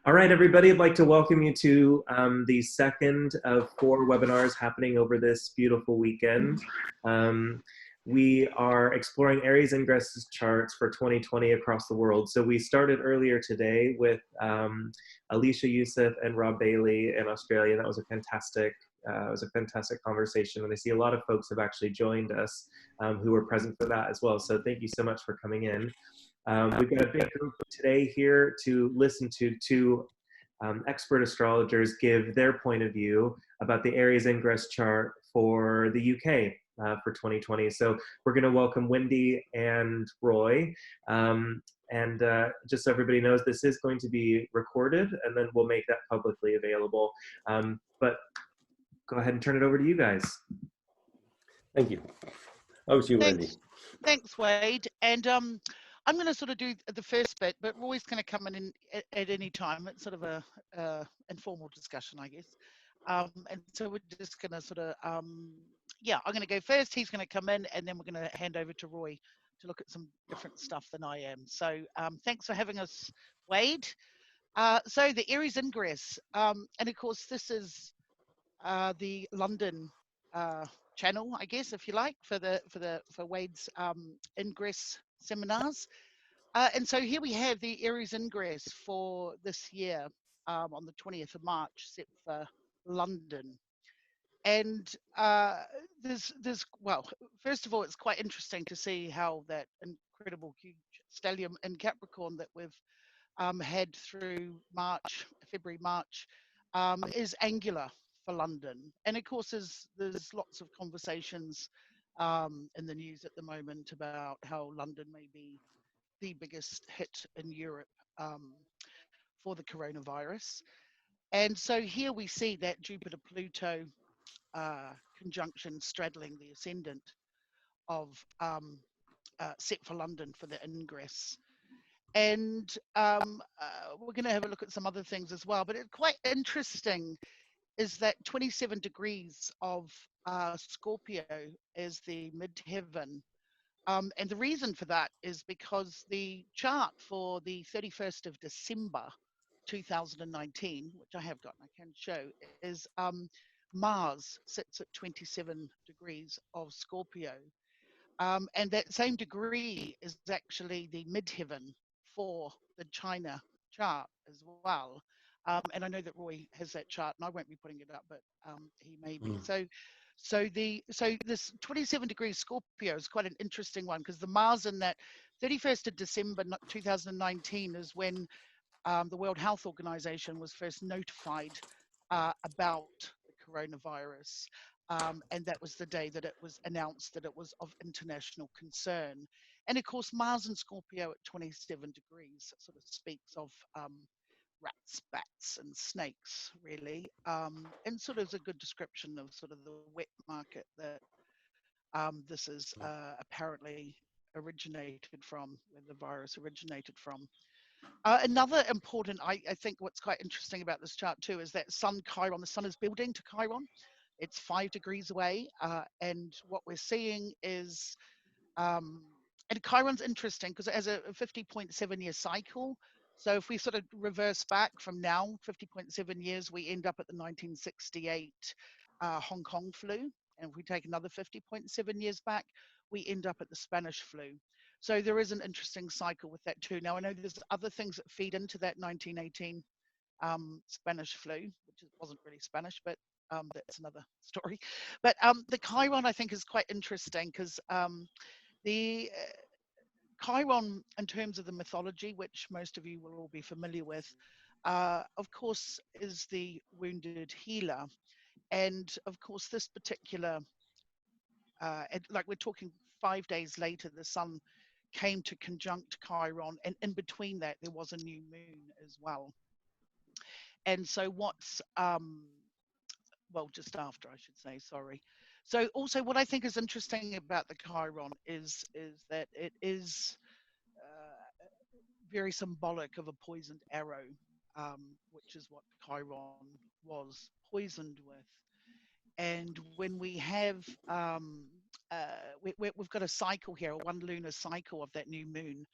All right, everybody, I'd like to welcome you to the second of four webinars happening over this beautiful weekend. We are exploring Aries Ingress charts for 2020 across the world. So we started earlier today with Alicia Youssef and Rob Bailey in Australia. That was a fantastic conversation, and I see a lot of folks have actually joined us who were present for that as well. So thank you so much for coming in. We've got a big group today here to listen to two expert astrologers give their point of view about the Aries Ingress chart for the UK for 2020. So we're going to welcome Wendy and Roy. Just so everybody knows, this is going to be recorded, and then we'll make that publicly available. But go ahead and turn it over to you guys. Thank you. Over to you, Wendy. Thanks, Wade. And I'm going to sort of do the first bit, but Roy's going to come in at any time. It's sort of a informal discussion, I guess. And so we're just going to sort of, yeah, I'm going to go first. He's going to come in, and then we're going to hand over to Roy to look at some different stuff than I am. So thanks for having us, Wade. So the Aries Ingress, and of course, this is the London channel, I guess, if you like, for Wade's Ingress seminars. And so here we have the Aries Ingress for this year on the 20th of March, set for London. And well, first of all, it's quite interesting to see how that incredible huge stellium in Capricorn that we've had through February, March, is angular for London. And of course, there's lots of conversations in the news at the moment about how London may be the biggest hit in Europe for the coronavirus. And so here we see that Jupiter-Pluto conjunction straddling the ascendant of set for London for the Ingress. And we're going to have a look at some other things as well. But it's quite interesting is that 27 degrees of Scorpio is the midheaven. And the reason for that is because the chart for the 31st of December 2019, which I have got and I can show, is Mars sits at 27 degrees of Scorpio. And that same degree is actually the midheaven for the China chart as well. And I know that Roy has that chart, and I won't be putting it up, but he may be. So this 27 degrees Scorpio is quite an interesting one, because the Mars in that 31st of December 2019 is when the World Health Organization was first notified about the coronavirus. And that was the day that it was announced that it was of international concern. And of course, Mars and Scorpio at 27 degrees sort of speaks of rats, bats, and snakes, really. And sort of is a good description of sort of the wet market that this is apparently originated from, where the virus originated from. Another important, I think what's quite interesting about this chart too, is that Sun Chiron, the Sun is building to Chiron. It's 5 degrees away. And what we're seeing is, and Chiron's interesting because it has a 50.7 year cycle. So if we sort of reverse back from now, 50.7 years, we end up at the 1968 Hong Kong flu. And if we take another 50.7 years back, we end up at the Spanish flu. So there is an interesting cycle with that too. Now, I know there's other things that feed into that 1918 Spanish flu, which wasn't really Spanish, but that's another story. But the Chiron, I think, is quite interesting because the Chiron, in terms of the mythology, which most of you will all be familiar with, of course, is the wounded healer. And of course, this particular, like we're talking 5 days later, the sun came to conjunct Chiron, and in between that, there was a new moon as well. And so what's, well, just after, I should say, sorry. So also what I think is interesting about the Chiron is that it is very symbolic of a poisoned arrow, which is what Chiron was poisoned with. And when we have, we've got a cycle here, a 1 lunar cycle of that new moon,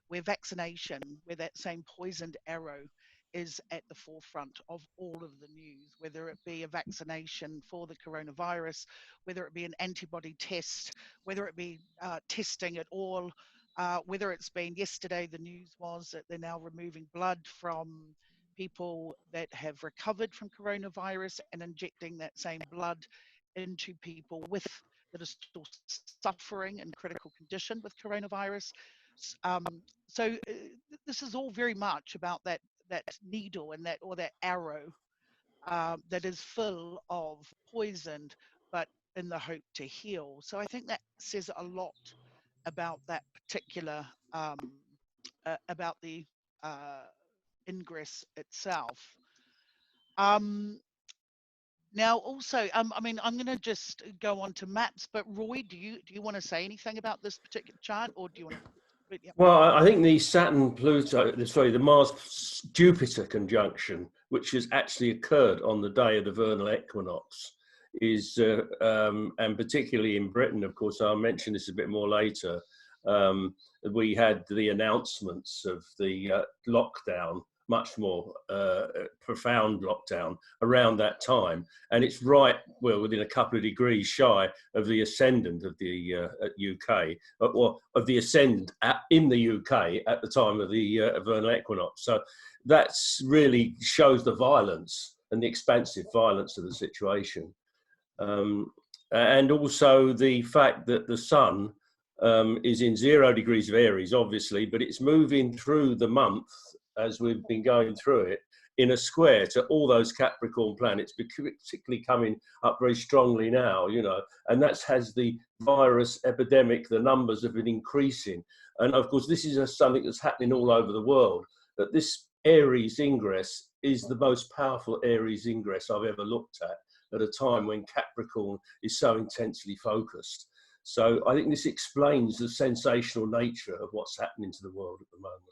where vaccination, where that same poisoned arrow is at the forefront of all of the news, whether it be a vaccination for the coronavirus, whether it be an antibody test, whether it be testing at all, whether it's been yesterday, the news was that they're now removing blood from people that have recovered from coronavirus and injecting that same blood into people with that are still suffering in critical condition with coronavirus. Um, so this is all very much about that needle and that arrow that is full of poisoned, but in the hope to heal. So I think that says a lot about that particular about the uh, ingress itself. Um, Now, also, I mean, I'm going to just go on to maps, but Roy, do you want to say anything about this particular chart, or do you want to? Yeah. Well, I think the the Mars Jupiter conjunction, which has actually occurred on the day of the vernal equinox, is, and particularly in Britain, of course, I'll mention this a bit more later. We had the announcements of the lockdown, much more profound lockdown around that time, and it's right, well, within a couple of degrees shy of the ascendant of the UK, or of the ascendant in the UK at the time of the vernal equinox. So that's really shows the violence and the expansive violence of the situation. And also the fact that the sun is in 0 degrees of Aries, obviously, but it's moving through the month as we've been going through it in a square to all those Capricorn planets, particularly coming up very strongly now, you know, and that has the virus epidemic, the numbers have been increasing. And of course, this is something that's happening all over the world, that this Aries Ingress is the most powerful Aries Ingress I've ever looked at a time when Capricorn is so intensely focused. So I think this explains the sensational nature of what's happening to the world at the moment.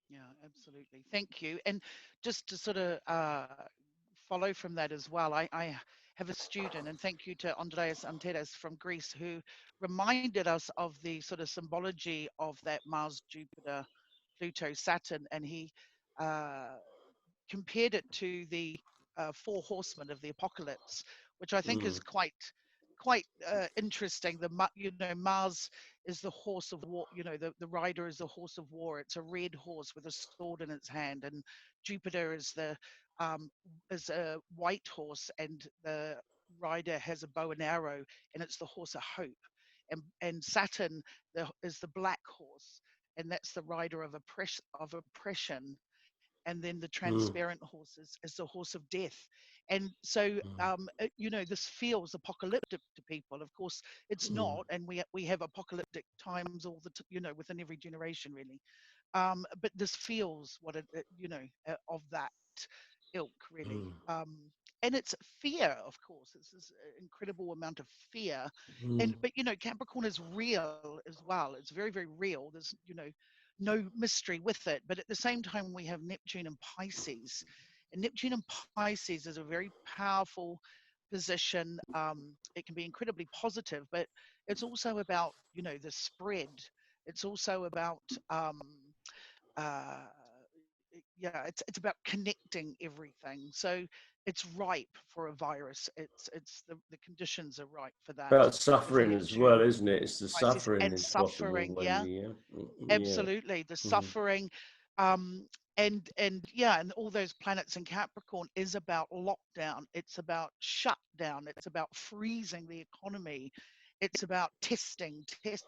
Yeah, absolutely. Thank you. And just to sort of follow from that as well, I have a student, and thank you to Andreas Anteras from Greece, who reminded us of the sort of symbology of that Mars, Jupiter, Pluto, Saturn, and he uh, compared it to the four horsemen of the apocalypse, which I think is Mm, quite interesting. Mars is the horse of war. The rider is the horse of war. It's a red horse with a sword in its hand, and Jupiter um, is a white horse, and the rider has a bow and arrow, and it's the horse of hope. And Saturn is the black horse, and that's the rider of oppression, and then the mm, transparent horses is the horse of death. And so mm, this feels apocalyptic to people. Of course it's mm, not, and we have apocalyptic times all within every generation really. But this feels what of that ilk really. mm, And it's fear, of course. It's this incredible amount of fear. mm, But Capricorn is real as well. It's very, very real. There's no mystery with it. But at the same time, we have Neptune and Pisces. And Neptune and Pisces is a very powerful position. It can be incredibly positive, but it's also about, the spread. It's also about, uh, yeah, it's about connecting everything. So it's ripe for a virus. It's the conditions are ripe for that about with suffering as well, Neptune, isn't it? It's the Pisces, suffering and is possible, suffering. Yeah, Wendy. Yeah, yeah. absolutely. The Mm, suffering, um, and yeah, and all those planets in Capricorn is about lockdown. It's about shutdown. It's about freezing the economy. It's about testing, which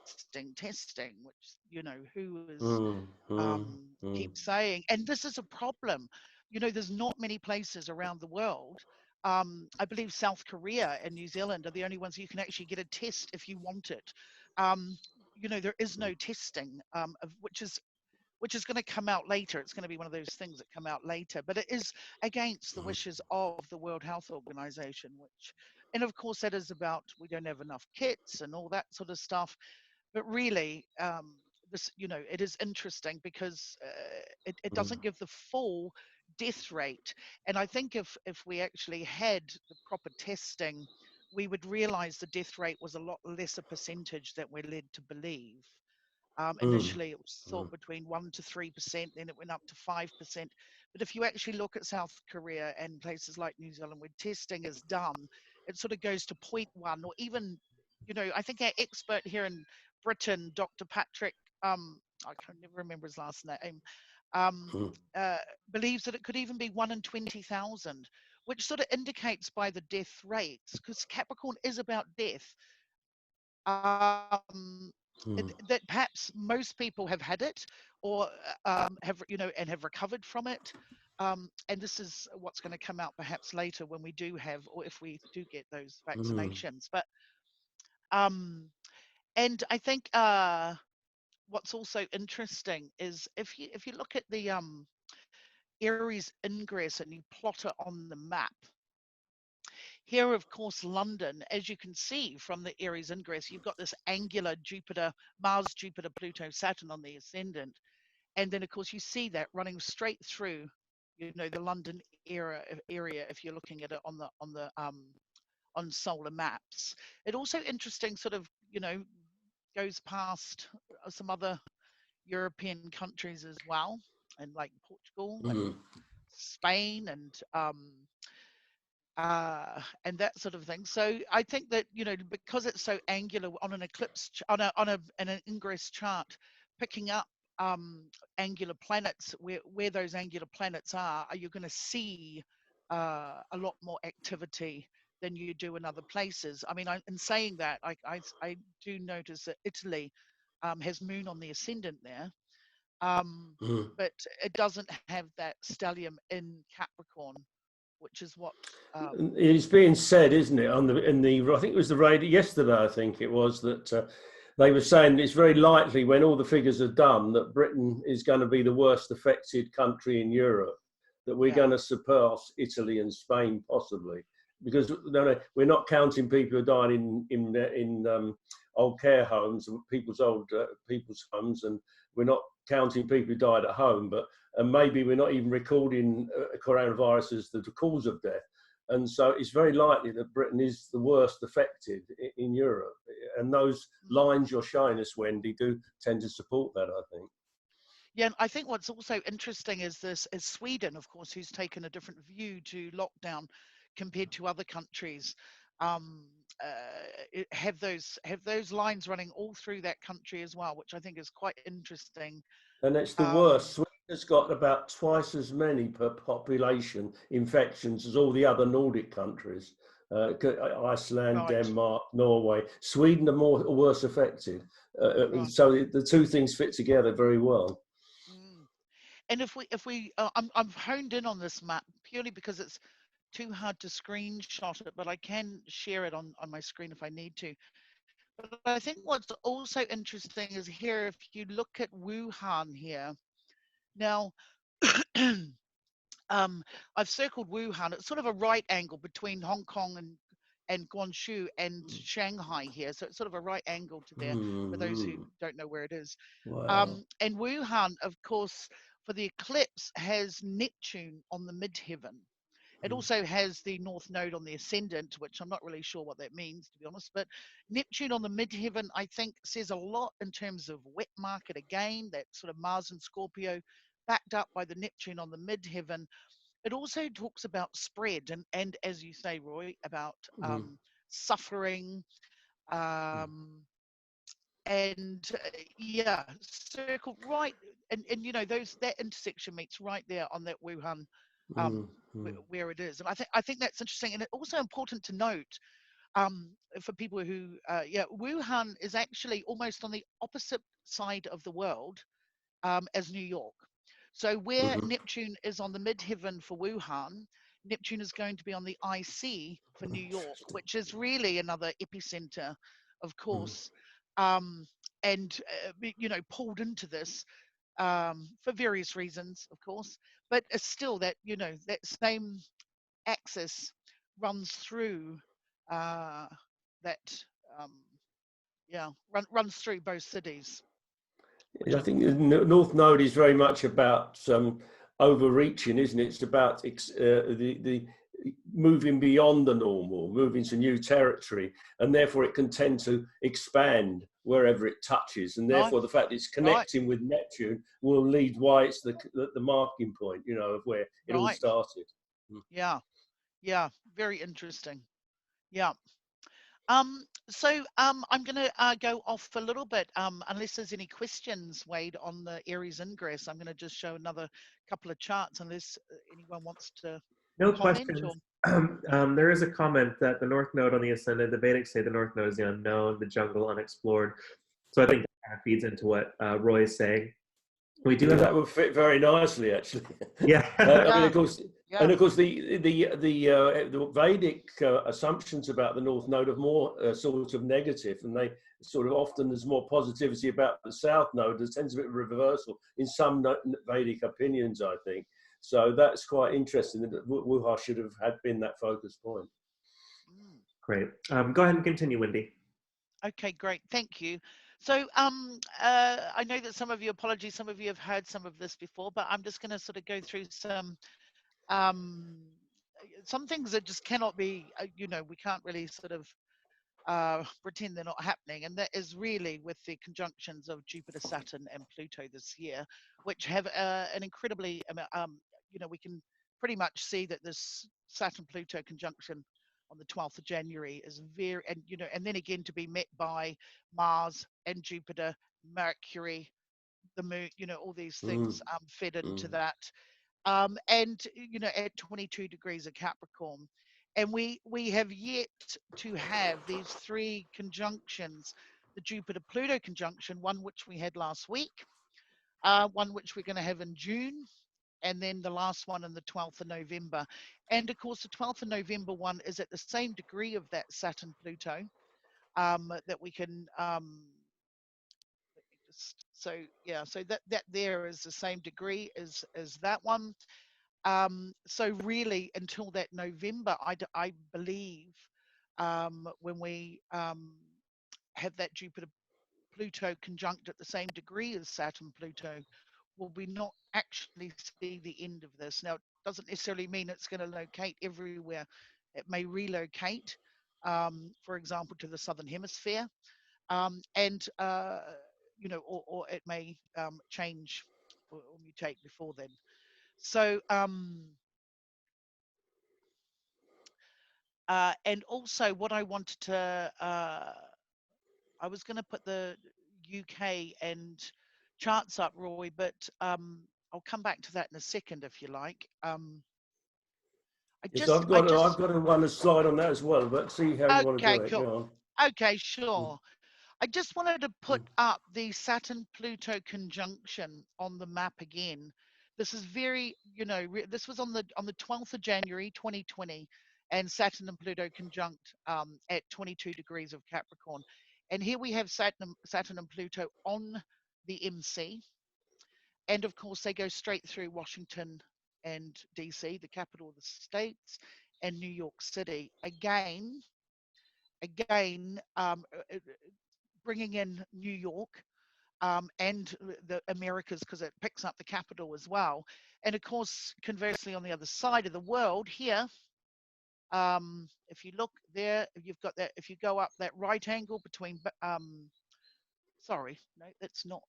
who is mm, mm, mm, keep saying. And this is a problem. There's not many places around the world. I believe South Korea and New Zealand are the only ones you can actually get a test if you want it. Um, there is no testing, which is going to come out later. It's going to be one of those things that come out later, but it is against the mm, wishes of the World Health Organization, and of course, that is about we don't have enough kits and all that sort of stuff. But really, it is interesting because it mm, doesn't give the full death rate. And I think if we actually had the proper testing, we would realize the death rate was a lot less a percentage that we're led to believe. mm, Initially, it was thought mm, between 1 to 3%, then it went up to 5%. But if you actually look at South Korea and places like New Zealand where testing is done, it sort of goes to 0.1 or even, you know, I think our expert here in Britain, Dr. Patrick, I can never remember his last name, believes that it could even be 1 in 20,000, which sort of indicates by the death rates, because Capricorn is about death, that perhaps most people have had it or have, you know, and have recovered from it. And this is what's going to come out perhaps later when we do have, or if we do get those vaccinations. But and I think what's also interesting is if you look at the Aries Ingress and you plot it on the map. Here, of course, London, as you can see from the Aries Ingress, you've got this angular Jupiter, Mars, Jupiter, Pluto, Saturn on the ascendant. And then, of course, you see that running straight through, you know, the London area if you're looking at it on solar maps. It also interesting sort of, you know, goes past some other European countries as well, and like Portugal and Spain and that sort of thing. So I think that, you know, because it's so angular on an eclipse on an ingress chart, picking up angular planets, where those angular planets are you going to see a lot more activity than you do in other places. I mean, in saying that, I do notice that Italy has moon on the ascendant there, but it doesn't have that stellium in Capricorn, which is what it's being said, isn't it? I think it was the radio yesterday. I think it was that they were saying it's very likely when all the figures are done that Britain is going to be the worst affected country in Europe. That we're going to surpass Italy and Spain possibly, because we're not counting people who died in old care homes and people's homes, and we're not counting people who died at home, and maybe we're not even recording coronavirus as the cause of death. And so it's very likely that Britain is the worst affected in Europe. And those lines you're showing us, Wendy, do tend to support that, I think. Yeah, and I think what's also interesting is Sweden, of course, who's taken a different view to lockdown compared to other countries. Have those lines running all through that country as well, which I think is quite interesting. And it's the worst. Sweden has got about twice as many per population infections as all the other Nordic countries. Iceland, right. Denmark, Norway. Sweden are worse affected. Right. So the two things fit together very well. And if we I'm honed in on this map purely because it's too hard to screenshot it, but I can share it on my screen if I need to. But I think what's also interesting is here, if you look at Wuhan here, now I've circled Wuhan. It's sort of a right angle between Hong Kong and Guangzhou and Shanghai here. So it's sort of a right angle to there for those who don't know where it is. Wow. And Wuhan, of course, for the eclipse, has Neptune on the midheaven. It also has the North Node on the ascendant, which I'm not really sure what that means, to be honest. But Neptune on the midheaven, I think, says a lot in terms of wet market again, that sort of Mars and Scorpio, backed up by the Neptune on the midheaven. It also talks about spread, and as you say, Roy, about suffering, and yeah, circle right, and you know that intersection meets right there on that Wuhan, where it is, and I think that's interesting, and it's also important to note for people who Wuhan is actually almost on the opposite side of the world as New York. So where Neptune is on the midheaven for Wuhan, Neptune is going to be on the IC for New York, which is really another epicenter, of course, and you know, pulled into this for various reasons, of course. But still, that, you know, that same axis runs through runs through both cities. I think the North Node is very much about overreaching, isn't it? It's about the moving beyond the normal, moving to new territory, and therefore it can tend to expand wherever it touches, and Right, therefore the fact it's right, connecting with Neptune will lead why it's the marking point, you know, of where it all right. started. Yeah, yeah. Very interesting. Yeah. I'm going to go off a little bit, unless there's any questions, Wade, on the Aries Ingress. I'm going to just show another couple of charts, unless anyone wants to No comment. Or questions. There is a comment that the North Node on the ascendant, the Vedics say the North Node is the unknown, the jungle unexplored. So I think that kind of feeds into what Roy is saying. We do have that would fit very nicely, actually. yeah. I mean, yeah, of course, yeah, and of course, the Vedic assumptions about the North Node are more sort of negative, and they sort of often there's more positivity about the South Node. There tends to be a reversal in some Vedic opinions, I think. So that's quite interesting. That Wuha should have been that focus point. mm. Great. Go ahead and continue, Wendy. Okay, great. Thank you. So I know that some of you, apologies, some of you have heard some of this before, but I'm just going to sort of go through um, some things that just cannot be, we can't really sort of pretend they're not happening, and that is really with the conjunctions of Jupiter, Saturn, and Pluto this year, which have an incredibly, we can pretty much see that this Saturn-Pluto conjunction on the 12th of January is very, and then again to be met by Mars and Jupiter, Mercury, the Moon, all these Mm, things fed into mm. that, and at 22 degrees of Capricorn. And we have yet to have these three conjunctions: the Jupiter Pluto conjunction, one which we had last week, one which we're going to have in June, and then the last one on the 12th of November. And of course the 12th of November one is at the same degree of that Saturn Pluto, that we can so yeah, so that there is the same degree as that one. So really, until that November, I believe, when we have that Jupiter Pluto conjunct at the same degree as Saturn Pluto, will we not actually see the end of this? Now, it doesn't necessarily mean it's going to locate everywhere. It may relocate, for example, to the southern hemisphere, and or it may change or mutate before then. So and also what I wanted to, I was going to put the UK and charts up, Roy, but I'll come back to that in a second if you like. Yes, I I've just, got to run a slide on that as well, but see how you want to okay, do it. cool. Go Okay, on. sure. I just wanted to put Mm, up the Saturn-Pluto conjunction on the map again. This is very, this was on the 12th of January 2020, and Saturn and Pluto conjunct at 22 degrees of Capricorn. And here we have Saturn and Pluto on the MC, and of course they go straight through Washington and DC, the capital of the states, and New York City. Again, bringing in New York, and the Americas, because it picks up the capital as well. And of course, conversely, on the other side of the world here, if you look there, you've got that, if you go up that right angle between, sorry, no, that's not,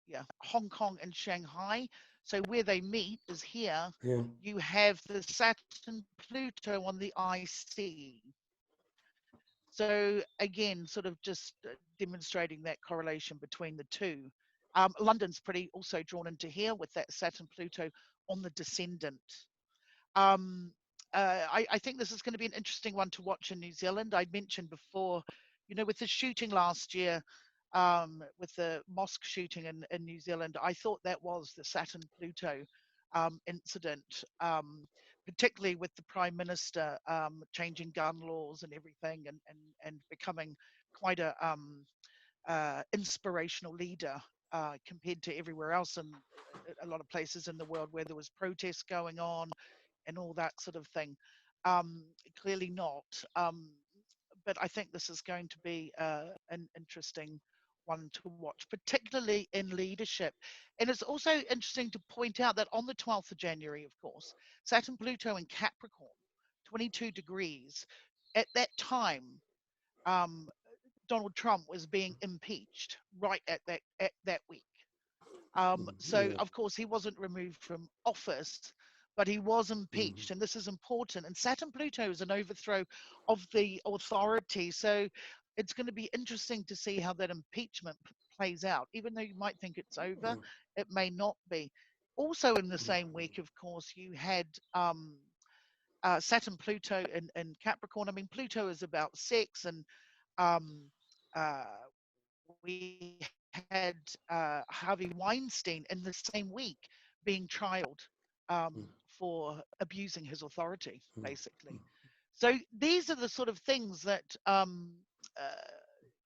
yeah, Hong Kong and Shanghai. So where they meet is here. Yeah. You have the Saturn Pluto on the IC. So again, sort of just demonstrating that correlation between the two. London's pretty also drawn into here with that Saturn Pluto on the descendant. I think this is going to be an interesting one to watch in New Zealand. I mentioned before, with the shooting last year, with the mosque shooting in New Zealand, I thought that was the Saturn Pluto incident, particularly with the Prime Minister changing gun laws and everything, and becoming quite a inspirational leader compared to everywhere else in a lot of places in the world where there was protests going on and all that sort of thing. Um, Clearly not. But I think this is going to be an interesting one to watch, particularly in leadership. And it's also interesting to point out that on the 12th of January, of course, Saturn, Pluto, and Capricorn, 22 degrees, at that time, um, Donald Trump was being impeached right at that week. So of course he wasn't removed from office, but he was impeached, and this is important. And Saturn Pluto is an overthrow of the authority, so it's going to be interesting to see how that impeachment plays out. Even though you might think it's over, it may not be. Also in the same week, of course, you had Saturn Pluto in Capricorn. I mean, Pluto is about sex, and um, uh, we had Harvey Weinstein in the same week being trialed for abusing his authority, basically. So these are the sort of things that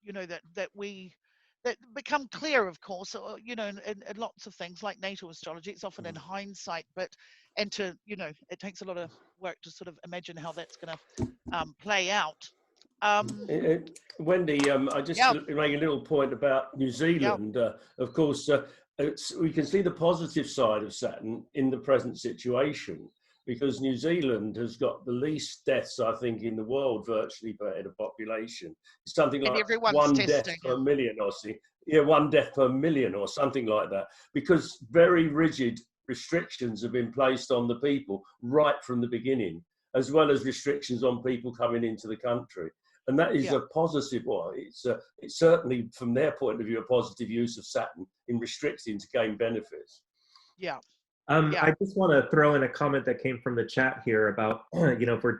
you know that become clear, of course. You know, in lots of things like natal astrology, it's often in hindsight, but it takes a lot of work to sort of imagine how that's going to play out. Wendy, I just Yeah. make a little point about New Zealand. Of course, we can see the positive side of Saturn in the present situation, because New Zealand has got the least deaths, I think, in the world virtually per head of population. It's something like one death per million or something. Yeah, 1 death per million or something like that, because very rigid restrictions have been placed on the people right from the beginning, as well as restrictions on people coming into the country. And that is a positive one. It's certainly, from their point of view, a positive use of Saturn in restricting to gain benefits. Yeah. I just want to throw in a comment that came from the chat here about, if we're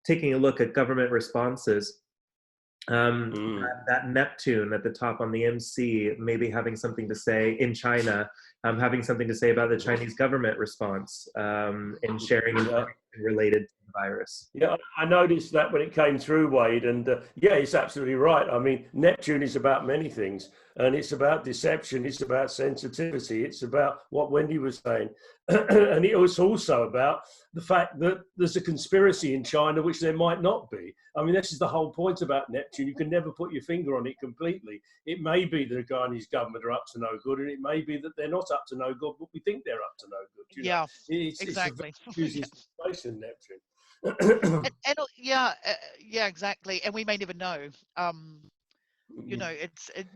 taking a look at government responses, that Neptune at the top on the MC maybe having something to say in China, having something to say about the Chinese government response in sharing information related to the virus. Yeah, I noticed that when it came through, Wade, and yeah, it's absolutely right. I mean, Neptune is about many things, and it's about deception, it's about sensitivity, it's about what Wendy was saying, and it was also about the fact that there's a conspiracy in China, which there might not be. I mean, this is the whole point about Neptune. You can never put your finger on it completely. It may be that the Chinese government are up to no good, and it may be that they're not up to no good, but we think they're up to no good. You know? Exactly. It's a very situation, Neptune. Yeah, exactly. And we may never know. You know,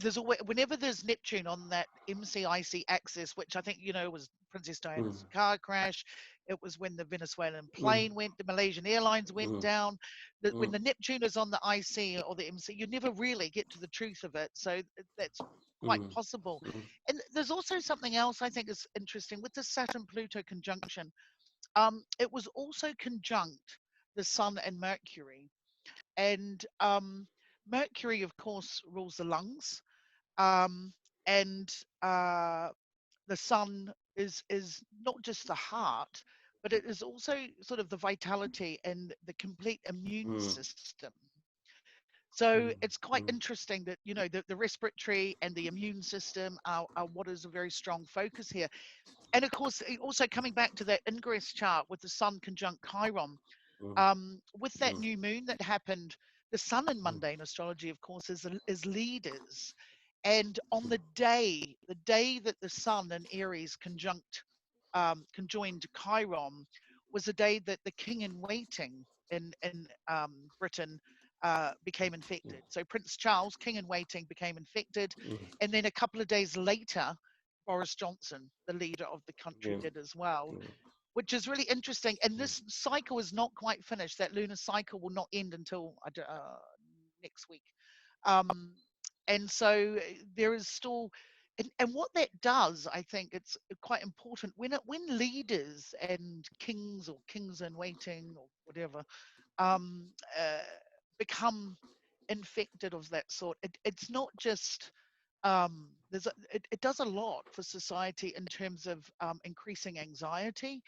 there's always, whenever there's Neptune on that MCIC axis, which I think was Princess Diana's car crash. It was when the Venezuelan plane went, the Malaysian Airlines went down. When the Neptune is on the IC or the MC, you never really get to the truth of it. So that's quite possible. And there's also something else I think is interesting with the Saturn-Pluto conjunction. It was also conjunct the Sun and Mercury. And Mercury, of course, rules the lungs, and the Sun is not just the heart, but it is also sort of the vitality and the complete immune system. So it's quite interesting that the respiratory and the immune system are what is a very strong focus here. And of course, also coming back to that ingress chart with the Sun conjunct Chiron, with that new moon that happened, the Sun in mundane astrology, of course, is leaders. And on the day that the Sun in Aries conjoined Chiron, was the day that the king in waiting in Britain became infected. So Prince Charles, king in waiting, became infected, and then a couple of days later, Boris Johnson, the leader of the country, did as well. Which is really interesting. And this cycle is not quite finished. That lunar cycle will not end until next week. And so there is still, and what that does, I think it's quite important when leaders and kings or kings in waiting or whatever become infected of that sort. It's not just it does a lot for society in terms of increasing anxiety.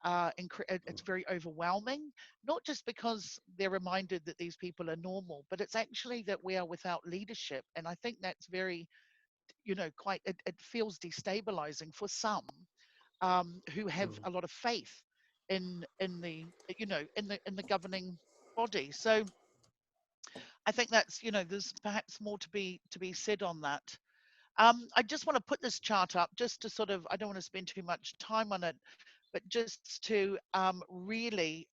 It's very overwhelming, not just because they're reminded that these people are normal, but it's actually that we are without leadership. And I think that's very, quite, it feels destabilizing for some who have a lot of faith in the, in the governing body. So I think that's, there's perhaps more to be said on that. I just want to put this chart up just to sort of, I don't want to spend too much time on it, but just to really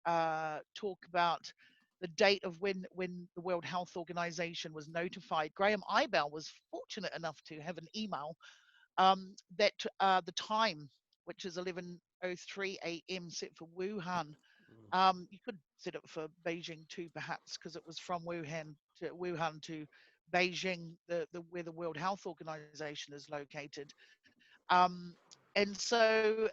talk about the date of when the World Health Organization was notified. Graham Ibel was fortunate enough to have an email that the time, which is 11:03 a.m. set for Wuhan. You could set it for Beijing too, perhaps, because it was from Wuhan to Beijing, where the World Health Organization is located. And so,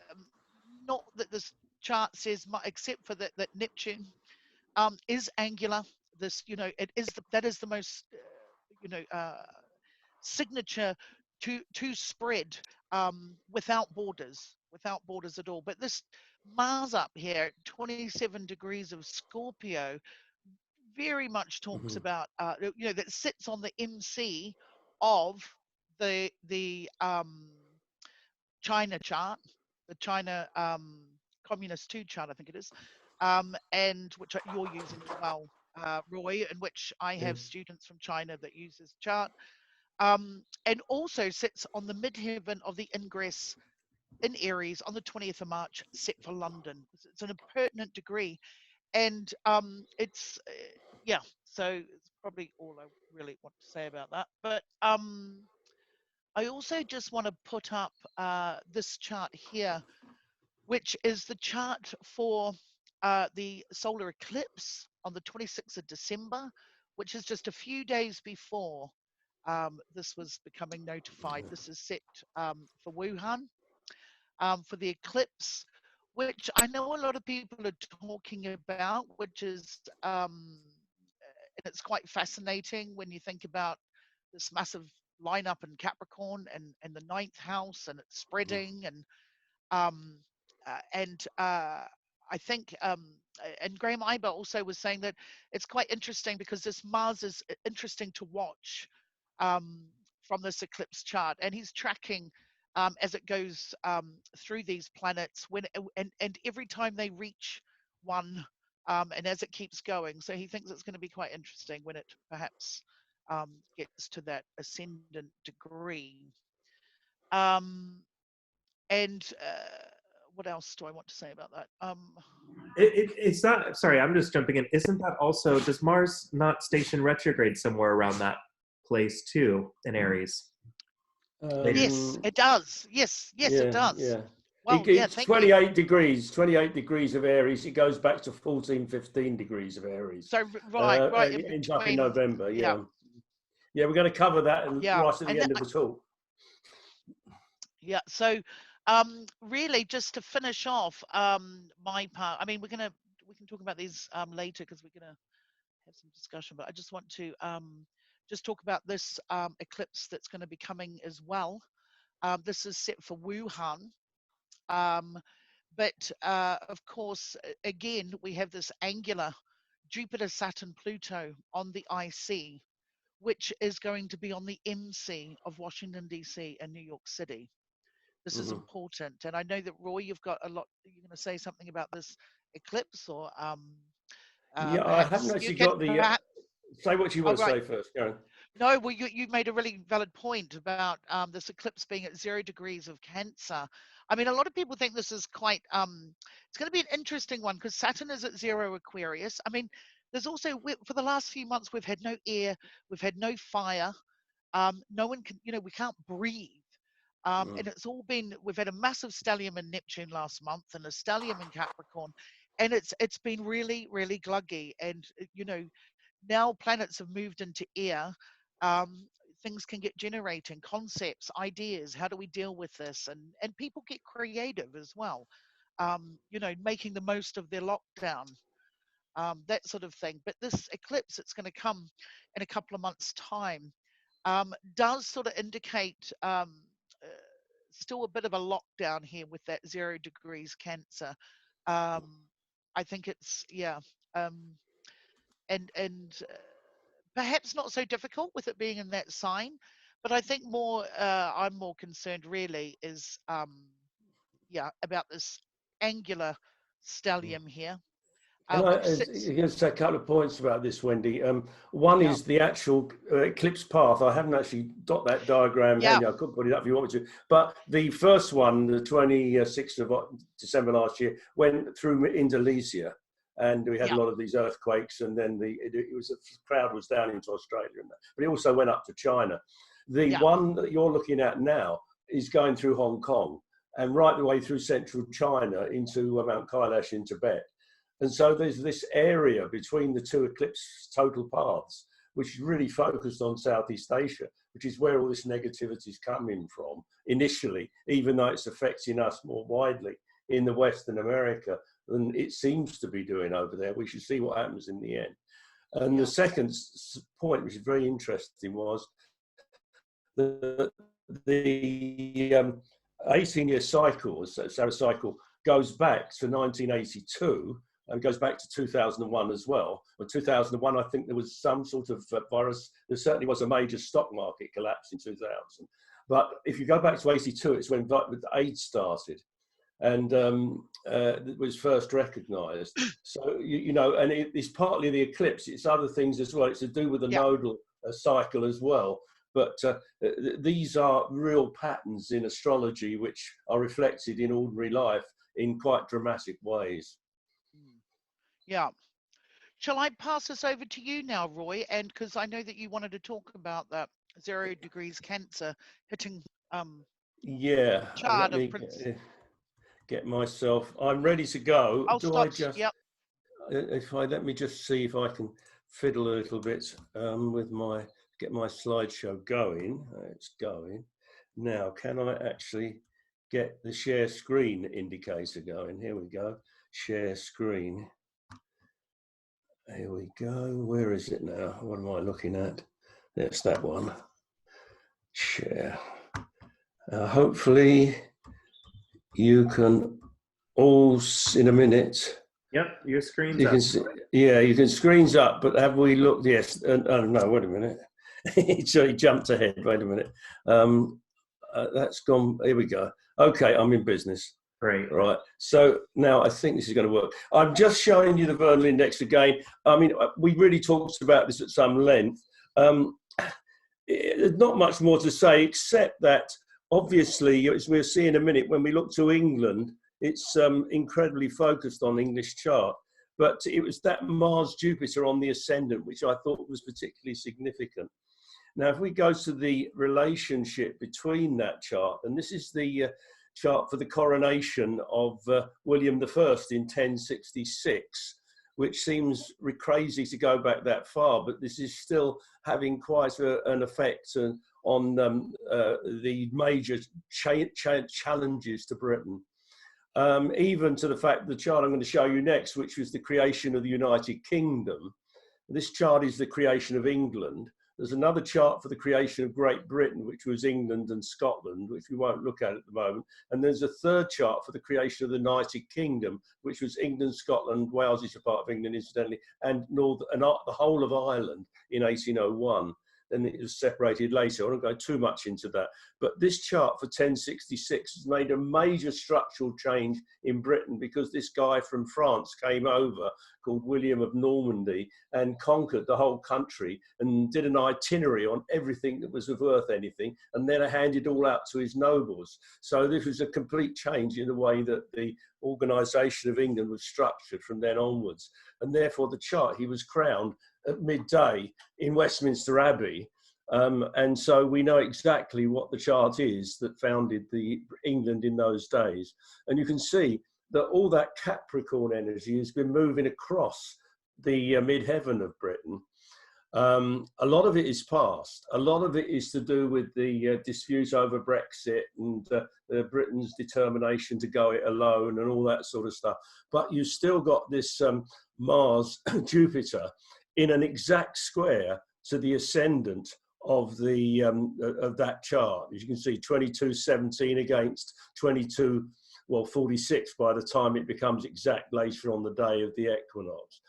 not that this chart says much, except for that Neptune is angular. This, that is the most, signature to spread without borders at all. But this Mars up here at 27 degrees of Scorpio very much talks about that sits on the MC of the China chart, the China Communist 2 chart, I think it is, and which you're using as well, Roy, in which I have students from China that use this chart, and also sits on the midheaven of the ingress in Aries on the 20th of March, set for London. It's an impertinent degree, and it's so it's probably all I really want to say about that. But I also just want to put up this chart here, which is the chart for the solar eclipse on the 26th of December, which is just a few days before this was becoming notified. This is set for Wuhan, for the eclipse, which I know a lot of people are talking about, which is, and it's quite fascinating when you think about this massive lineup in Capricorn and the ninth house, and it's spreading, and I think, and Graham Ibel also was saying that it's quite interesting because this Mars is interesting to watch from this eclipse chart, and he's tracking as it goes through these planets and every time they reach one, and as it keeps going. So he thinks it's going to be quite interesting when it perhaps gets to that ascendant degree. And what else do I want to say about that? It's not, sorry, I'm just jumping in. Isn't that also, does Mars not station retrograde somewhere around that place too in Aries? Yes, it does. Yes, it does. Yeah. Well, it's thank 28 you. degrees, 28 degrees of Aries. It goes back to 14, 15 degrees of Aries. So right it ends up in November. Yeah, we're going to cover that right at the end of the talk. Yeah. So, really, just to finish off my part, I mean, we can talk about these later because we're going to have some discussion. But I just want to just talk about this eclipse that's going to be coming as well. This is set for Wuhan. But of course, again, we have this angular Jupiter, Saturn, Pluto on the IC, which is going to be on the MC of Washington, D.C. and New York City. This is important. And I know that, Roy, you've got a lot, you're going to say something about this eclipse, or yeah, I haven't actually got the, say what you want to say first, Karen. No, well, you made a really valid point about this eclipse being at 0 degrees of Cancer. I mean, a lot of people think this is quite, it's going to be an interesting one because Saturn is at 0 Aquarius. I mean, there's also, for the last few months, we've had no air, we've had no fire, no one can, we can't breathe. And it's all been, we've had a massive stellium in Neptune last month and a stellium in Capricorn, and it's been really, really gluggy. And, now planets have moved into air, things can get generating, concepts, ideas, how do we deal with this? And people get creative as well, making the most of their lockdown, that sort of thing. But this eclipse, it's going to come in a couple of months' time, does sort of indicate still a bit of a lockdown here with that 0 degrees Cancer. I think it's, and perhaps not so difficult with it being in that sign, but I think more, I'm more concerned really is, about this angular stellium here. Here's a couple of points about this, Wendy. One is the actual eclipse path. I haven't actually got that diagram handy. I could put it up if you want me to. But the first one, the 26th of December last year, went through Indonesia. and we had Yeah. a lot of these earthquakes, and then the crowd was down into Australia, and that. But it also went up to China. The one that you're looking at now is going through Hong Kong and right the way through central China into Mount Kailash in Tibet. And so there's this area between the two eclipse total paths, which is really focused on Southeast Asia, which is where all this negativity is coming from initially, even though it's affecting us more widely in the Western America than it seems to be doing over there. We should see what happens in the end. And the second point, which is very interesting, was the 18-year cycle, Saturn cycle, goes back to 1982 and goes back to 2001 as well. In 2001, I think there was some sort of virus. There certainly was a major stock market collapse in 2000. But if you go back to 82, it's when AIDS started, and it was first recognized. So, you know, and it's partly the eclipse, it's other things as well. It's to do with the nodal cycle as well. But these are real patterns in astrology which are reflected in ordinary life in quite dramatic ways. Yeah. Shall I pass this over to you now, Roy? And because I know that you wanted to talk about that 0 degrees Cancer hitting chart let of me Prince. get myself. I'm ready to go. I just? Yep. Let me just see if I can fiddle a little bit with get my slideshow going. It's going now. Can I actually get the share screen indicator going? Here we go. Share screen. Here we go. Where is it now? What am I looking at? That's that one. Share. Hopefully you can all in a minute. Yep, your screen's you up. Can see, you can screens up, but have we looked? Yes. Oh no, wait a minute. It jumped ahead. Wait a minute. That's gone. Here we go. Okay, I'm in business. Great. Right. So now I think this is going to work. I'm just showing you the vernal index again. I mean, we really talked about this at some length. There's not much more to say except that obviously, as we'll see in a minute, when we look to England, it's incredibly focused on English chart. But it was that Mars-Jupiter on the ascendant, which I thought was particularly significant. Now, if we go to the relationship between that chart, and this is the chart for the coronation of William I in 1066, which seems crazy to go back that far, but this is still having quite an effect on the major challenges to Britain. Even to the fact the chart I'm going to show you next, which was the creation of the United Kingdom. This chart is the creation of England. There's another chart for the creation of Great Britain, which was England and Scotland, which we won't look at the moment. And there's a third chart for the creation of the United Kingdom, which was England, Scotland, Wales is a part of England, incidentally, and the whole of Ireland in 1801. Then it was separated later. I won't go too much into that. But this chart for 1066 has made a major structural change in Britain because this guy from France came over called William of Normandy and conquered the whole country and did an itinerary on everything that was worth anything, and then handed all out to his nobles. So this was a complete change in the way that the organisation of England was structured from then onwards. And therefore the chart, he was crowned at midday in Westminster Abbey. And so we know exactly what the chart is that founded the England in those days. And you can see that all that Capricorn energy has been moving across the midheaven of Britain. A lot of it is past. A lot of it is to do with the dispute over Brexit and Britain's determination to go it alone and all that sort of stuff. But you've still got this Mars, Jupiter, in an exact square to the ascendant of the of that chart. As you can see, 2217 against 46 by the time it becomes exact later on the day of the equinox.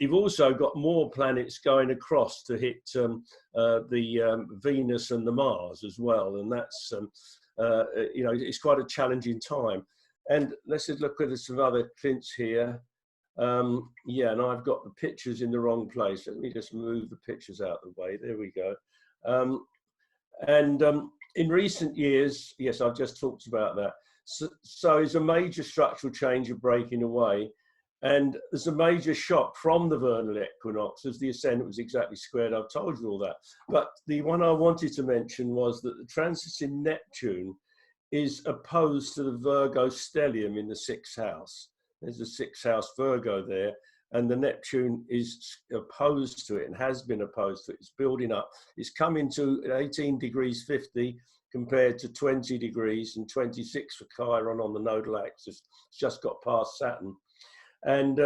You've also got more planets going across to hit the Venus and the Mars as well, and that's you know, it's quite a challenging time. And let's just look at some other prints here. Yeah, and I've got the pictures in the wrong place. Let me just move the pictures out of the way. There we go. In recent years, yes, I've just talked about that. So it's a major structural change of breaking away. And there's a major shock from the vernal equinox as the ascendant was exactly squared. I've told you all that. But the one I wanted to mention was that the transit in Neptune is opposed to the Virgo stellium in the 6th house. There's a 6th house Virgo there, and the Neptune is opposed to it and has been opposed to it. It's building up. It's coming to 18 degrees 50 compared to 20 degrees and 26 for Chiron on the nodal axis. It's just got past Saturn. And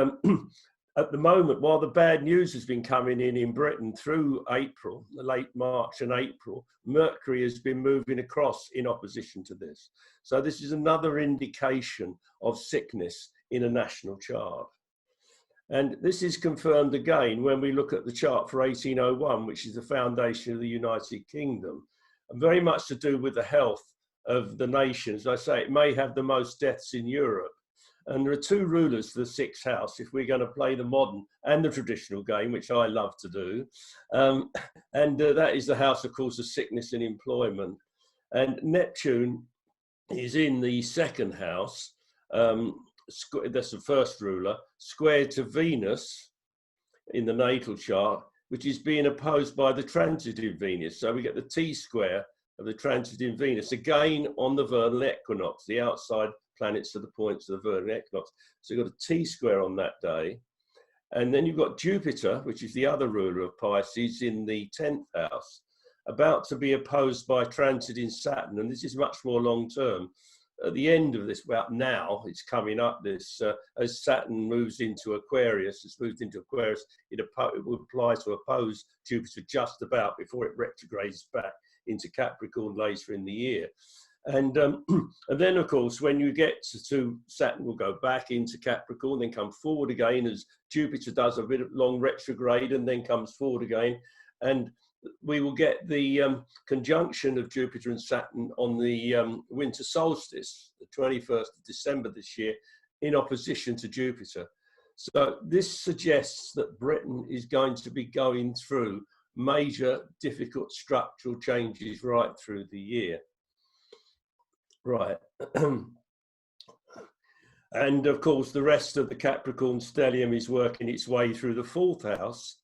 at the moment, while the bad news has been coming in Britain through April, late March and April, Mercury has been moving across in opposition to this. So this is another indication of sickness in a national chart. And this is confirmed again when we look at the chart for 1801, which is the foundation of the United Kingdom, and very much to do with the health of the nations. I say it may have the most deaths in Europe. And there are two rulers for the 6th house, if we're going to play the modern and the traditional game, which I love to do. That is the house, of course, of sickness and employment. And Neptune is in the 2nd house. That's the first ruler, squared to Venus in the natal chart, which is being opposed by the transitive Venus. So we get the T-square of the transitive Venus, again on the vernal equinox, the outside planets are the points of the vernal equinox. So you've got a T-square on that day. And then you've got Jupiter, which is the other ruler of Pisces, in the 10th house, about to be opposed by transit in Saturn. And this is much more long-term. At the end of this, well, now it's coming up this, as Saturn moves into Aquarius, it will apply to oppose Jupiter just about before it retrogrades back into Capricorn later in the year. And then, of course, when you get to Saturn, will go back into Capricorn, then come forward again as Jupiter does a bit of long retrograde and then comes forward again. And we will get the conjunction of Jupiter and Saturn on the winter solstice, the 21st of December this year, in opposition to Jupiter. So this suggests that Britain is going to be going through major difficult structural changes right through the year. Right. And of course, the rest of the Capricorn stellium is working its way through the 4th house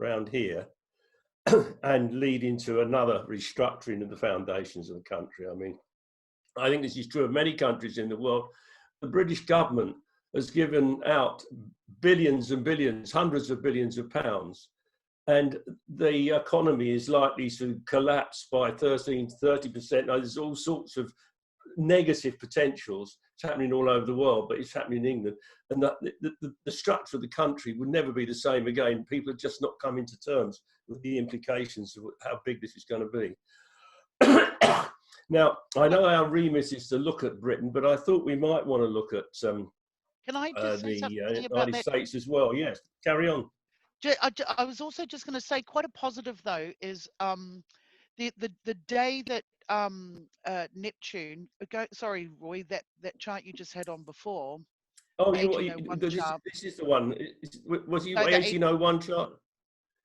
around here and leading to another restructuring of the foundations of the country. I mean, I think this is true of many countries in the world. The British government has given out billions and billions, hundreds of billions of pounds, and the economy is likely to collapse by 30%. Now, there's all sorts of negative potentials. It's happening all over the world, but it's happening in England. And the structure of the country would never be the same again. People are just not coming to terms with the implications of how big this is going to be. Now, I know our remit is to look at Britain, but I thought we might want to look at Can I just say something about United that? States as well. Yes, carry on. I was also just going to say, quite a positive though is the day that Neptune. Sorry, Roy, that chart you just had on before. Oh, this is the one. Was it 1801 chart?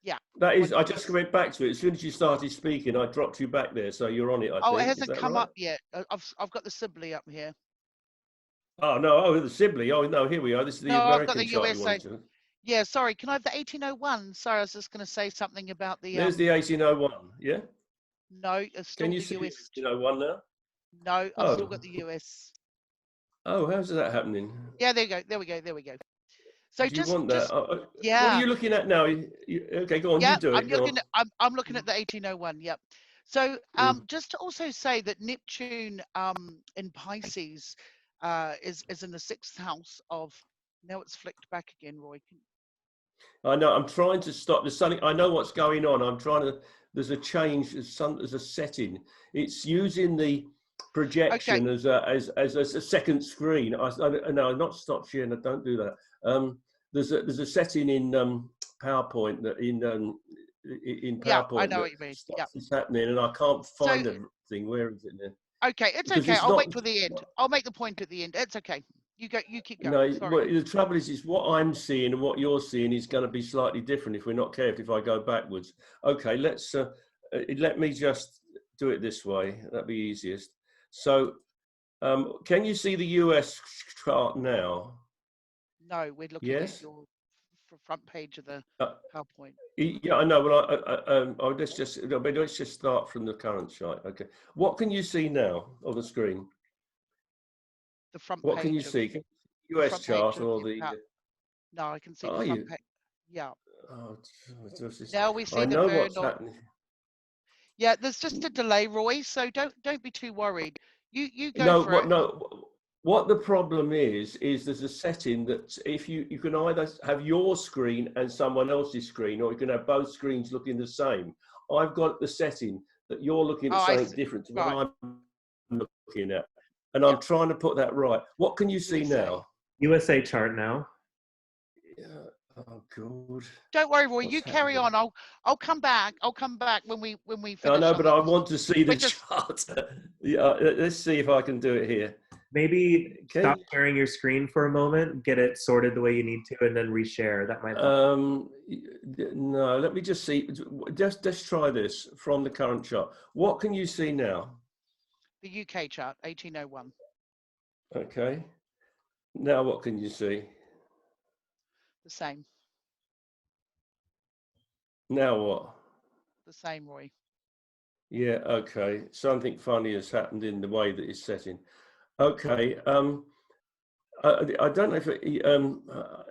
Yeah. That is. I just went back to it as soon as you started speaking. I dropped you back there, so you're on it. I think. It hasn't come right? up yet. I've got the Sibley up here. Oh no! Oh, the Sibley. Oh no! Here we are. This is the American I've got the chart USA. you wanted to. Yeah, sorry. Can I have the 1801? Sorry, I was just going to say something about the. There's the 1801. Yeah. No, it's still Can you the see US. 1801 now? No, I've still got the US. Oh, how's that happening? Yeah, there you go. There we go. There we go. So Do you want that? yeah. What are you looking at now? Okay, go on. Yeah, You do it. I'm looking at the 1801. Yep. So just to also say that Neptune in Pisces is in the 6th house of. Now it's flicked back again, Roy. I know. I'm trying to stop. There's something. I know what's going on. I'm trying to. There's a change. There's a setting. It's using the projection as a second screen. No, not stop sharing. Don't do that. There's a setting in PowerPoint that in PowerPoint. Yeah, I know what you mean. Yeah, it's happening, and I can't find the thing. Where is it now? Okay, it's okay. I'll wait till the end. I'll make the point at the end. It's okay. You go. You keep going. No, well, the trouble is what I'm seeing and what you're seeing is going to be slightly different if we're not careful. If I go backwards, okay. Let's let me just do it this way. That'd be easiest. So, can you see the US chart now? No, we're looking at Yes. your front page of the Uh, PowerPoint. yeah, I know. Well, let's just start from the current chart. Okay. What can you see now on the screen? The front What can you page of see? the US front page chart of or your the? No, I can see the Are front you? page. Yeah. Oh, it's just, Now we I see the know what's vernal. happening. Yeah, there's just a delay, Roy. So don't be too worried. You go No, for it. what the problem is there's a setting that if you can either have your screen and someone else's screen, or you can have both screens looking the same. I've got the setting that you're looking at Oh, I something see. different to what Right. I'm looking at, and Yeah. I'm trying to put that right. What can you see USA. now? USA chart now. Yeah. Oh God. Don't worry, Roy. What's You carry happening? on. I'll come back. I'll come back when we I finish know, on but I this. want to see We're the just chart. Yeah, let's see if I can do it here. Maybe Okay. stop sharing your screen for a moment, get it sorted the way you need to, and then reshare. That might help. No, let me just see. Just try this from the current chart. What can you see now? the UK chart, 1801. Okay. Now what can you see? The same. Now what? The same, Roy. Yeah, okay. Something funny has happened in the way that it's setting. Okay. I don't know if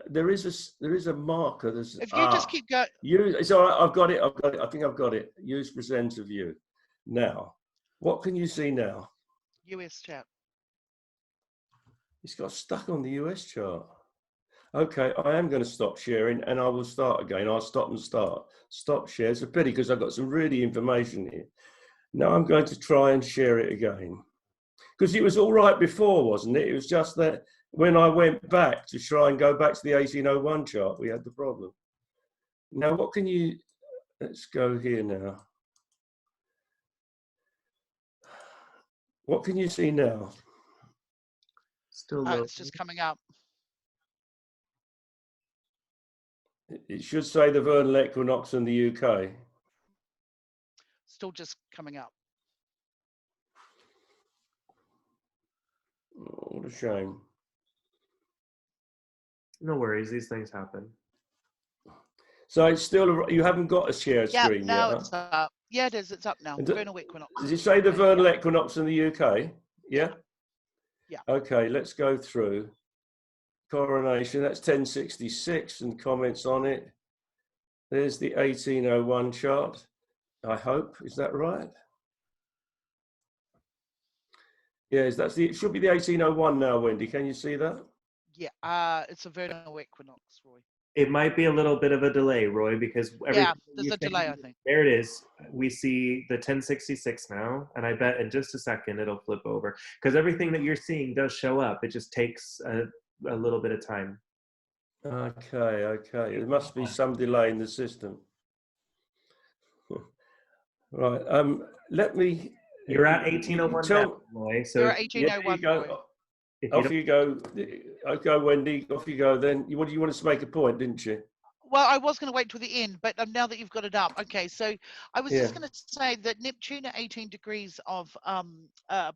there is a marker. There's If you just keep going, It's all right. I've got it. I think I've got it. Use presenter view. Now, what can you see now? US chart. It's got stuck on the US chart. Okay, I am going to stop sharing and I will start again. I'll stop and start. Stop share. It's a pity because I've got some really information here. Now I'm going to try and share it again. Because it was all right before, wasn't it? It was just that when I went back to try and go back to the 1801 chart, we had the problem. Now, what can you, let's go here now. What can you see now? Still low. It's just coming up. It should say the vernal equinox in the UK. Still just coming up. Oh, what a shame. No worries, these things happen. So it's still, you haven't got a share Yeah, screen now yet, it's huh? up. Yeah, it is. It's up now. And Vernal equinox. does it say the Okay, vernal yeah. equinox in the UK? Yeah? Yeah. Okay, let's go through. Coronation, that's 1066 and comments on it. There's the 1801 chart, I hope. Is that right? Yes, it should be the 1801 now, Wendy. Can you see that? Yeah, it's a vernal equinox, Roy. It might be a little bit of a delay, Roy, because Yeah, there's a delay, I think. There it is. We see the 1066 now, and I bet in just a second it'll flip over. Because everything that you're seeing does show up. It just takes a little bit of time. Okay. There must be some delay in the system. Right. Let me. You're at 1801 now, Roy. So You're at 1801, yeah, Roy. Off you go. Okay, Wendy, off you go then. What do you want us to make a point, didn't you? Well, I was going to wait till the end, but now that you've got it up, okay. So I was just going to say that Neptune at 18 degrees of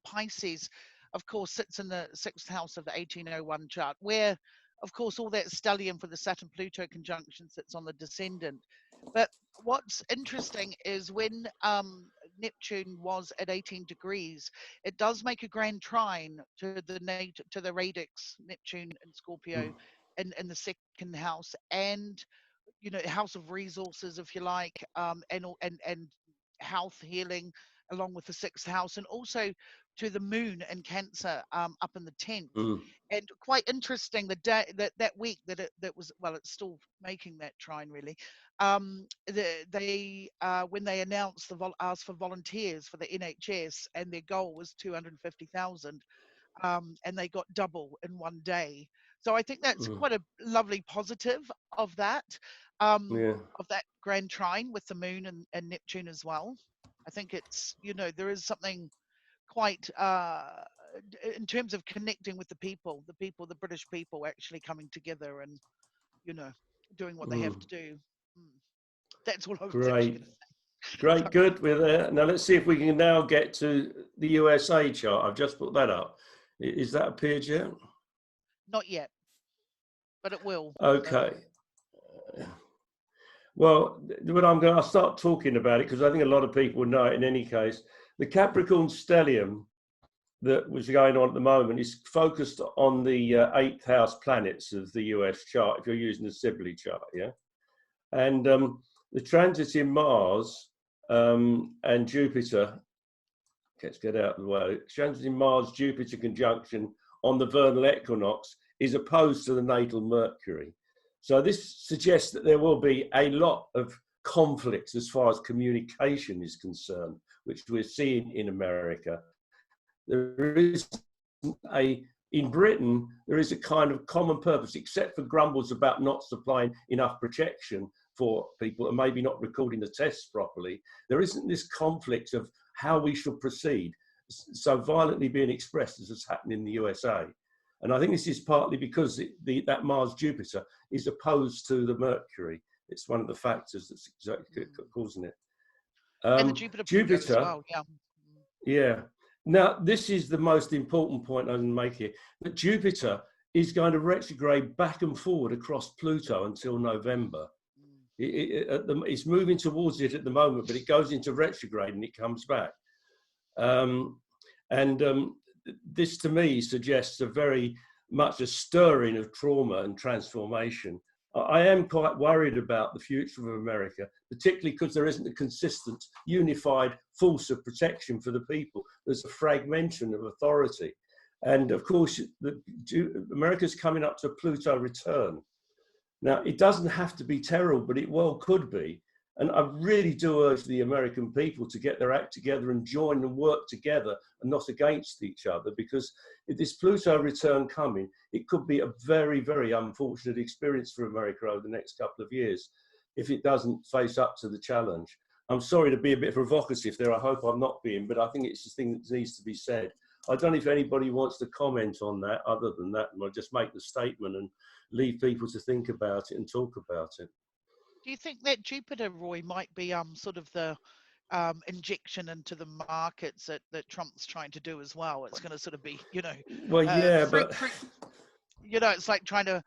Pisces, of course, sits in the 6th house of the 1801 chart, where, of course, all that stellium for the Saturn-Pluto conjunction sits on the descendant. But what's interesting is when Neptune was at 18 degrees, it does make a grand trine to the radix Neptune and Scorpio in the 2nd house, and house of resources, if you like, and health, healing, along with the 6th house, and also to the moon and Cancer up in the 10th. And quite interesting, the day that week that was, well, it's still making that trine really. They when they announced asked for volunteers for the NHS, and their goal was 250,000, and they got double in one day. So I think that's quite a lovely positive of that, of that grand trine with the moon and Neptune as well. I think it's, there is something quite, in terms of connecting with the British people actually coming together and, doing what they have to do. That's all I was actually going to say. Great, good. We're there. Now let's see if we can now get to the USA chart. I've just put that up. Is that appeared yet? Not yet. but it will. Okay. Well, I'll start talking about it because I think a lot of people know it in any case. The Capricorn stellium that was going on at the moment is focused on the 8th house planets of the US chart, if you're using the Sibley chart, yeah? And the transits in Mars and Jupiter, let's get out of the way, transits in Mars-Jupiter conjunction on the vernal equinox is opposed to the natal Mercury. So this suggests that there will be a lot of conflicts as far as communication is concerned, which we're seeing in America. There is in Britain, there is a kind of common purpose, except for grumbles about not supplying enough protection for people and maybe not recording the tests properly. There isn't this conflict of how we should proceed so violently being expressed as has happened in the USA. And I think this is partly because that Mars-Jupiter is opposed to the Mercury. It's one of the factors that's exactly causing it. And the Jupiter as well, yeah. Yeah. Now, this is the most important point I can make here, that Jupiter is going to retrograde back and forward across Pluto until November. It's moving towards it at the moment, but it goes into retrograde and it comes back. This to me suggests a very much a stirring of trauma and transformation. I am quite worried about the future of America, particularly because there isn't a consistent, unified force of protection for the people. There's a fragmentation of authority. And of course, America's coming up to a Pluto return. Now, it doesn't have to be terrible, but it well could be. And I really do urge the American people to get their act together and join and work together and not against each other, because if this Pluto return coming, it could be a very, very unfortunate experience for America over the next couple of years if it doesn't face up to the challenge. I'm sorry to be a bit provocative there. I hope I'm not being, but I think it's the thing that needs to be said. I don't know if anybody wants to comment on that other than that, and I'll just make the statement and leave people to think about it and talk about it. Do you think that Jupiter, Roy, might be sort of the injection into the markets that Trump's trying to do as well? It's going to sort of be, well, yeah, fruit, it's like trying to,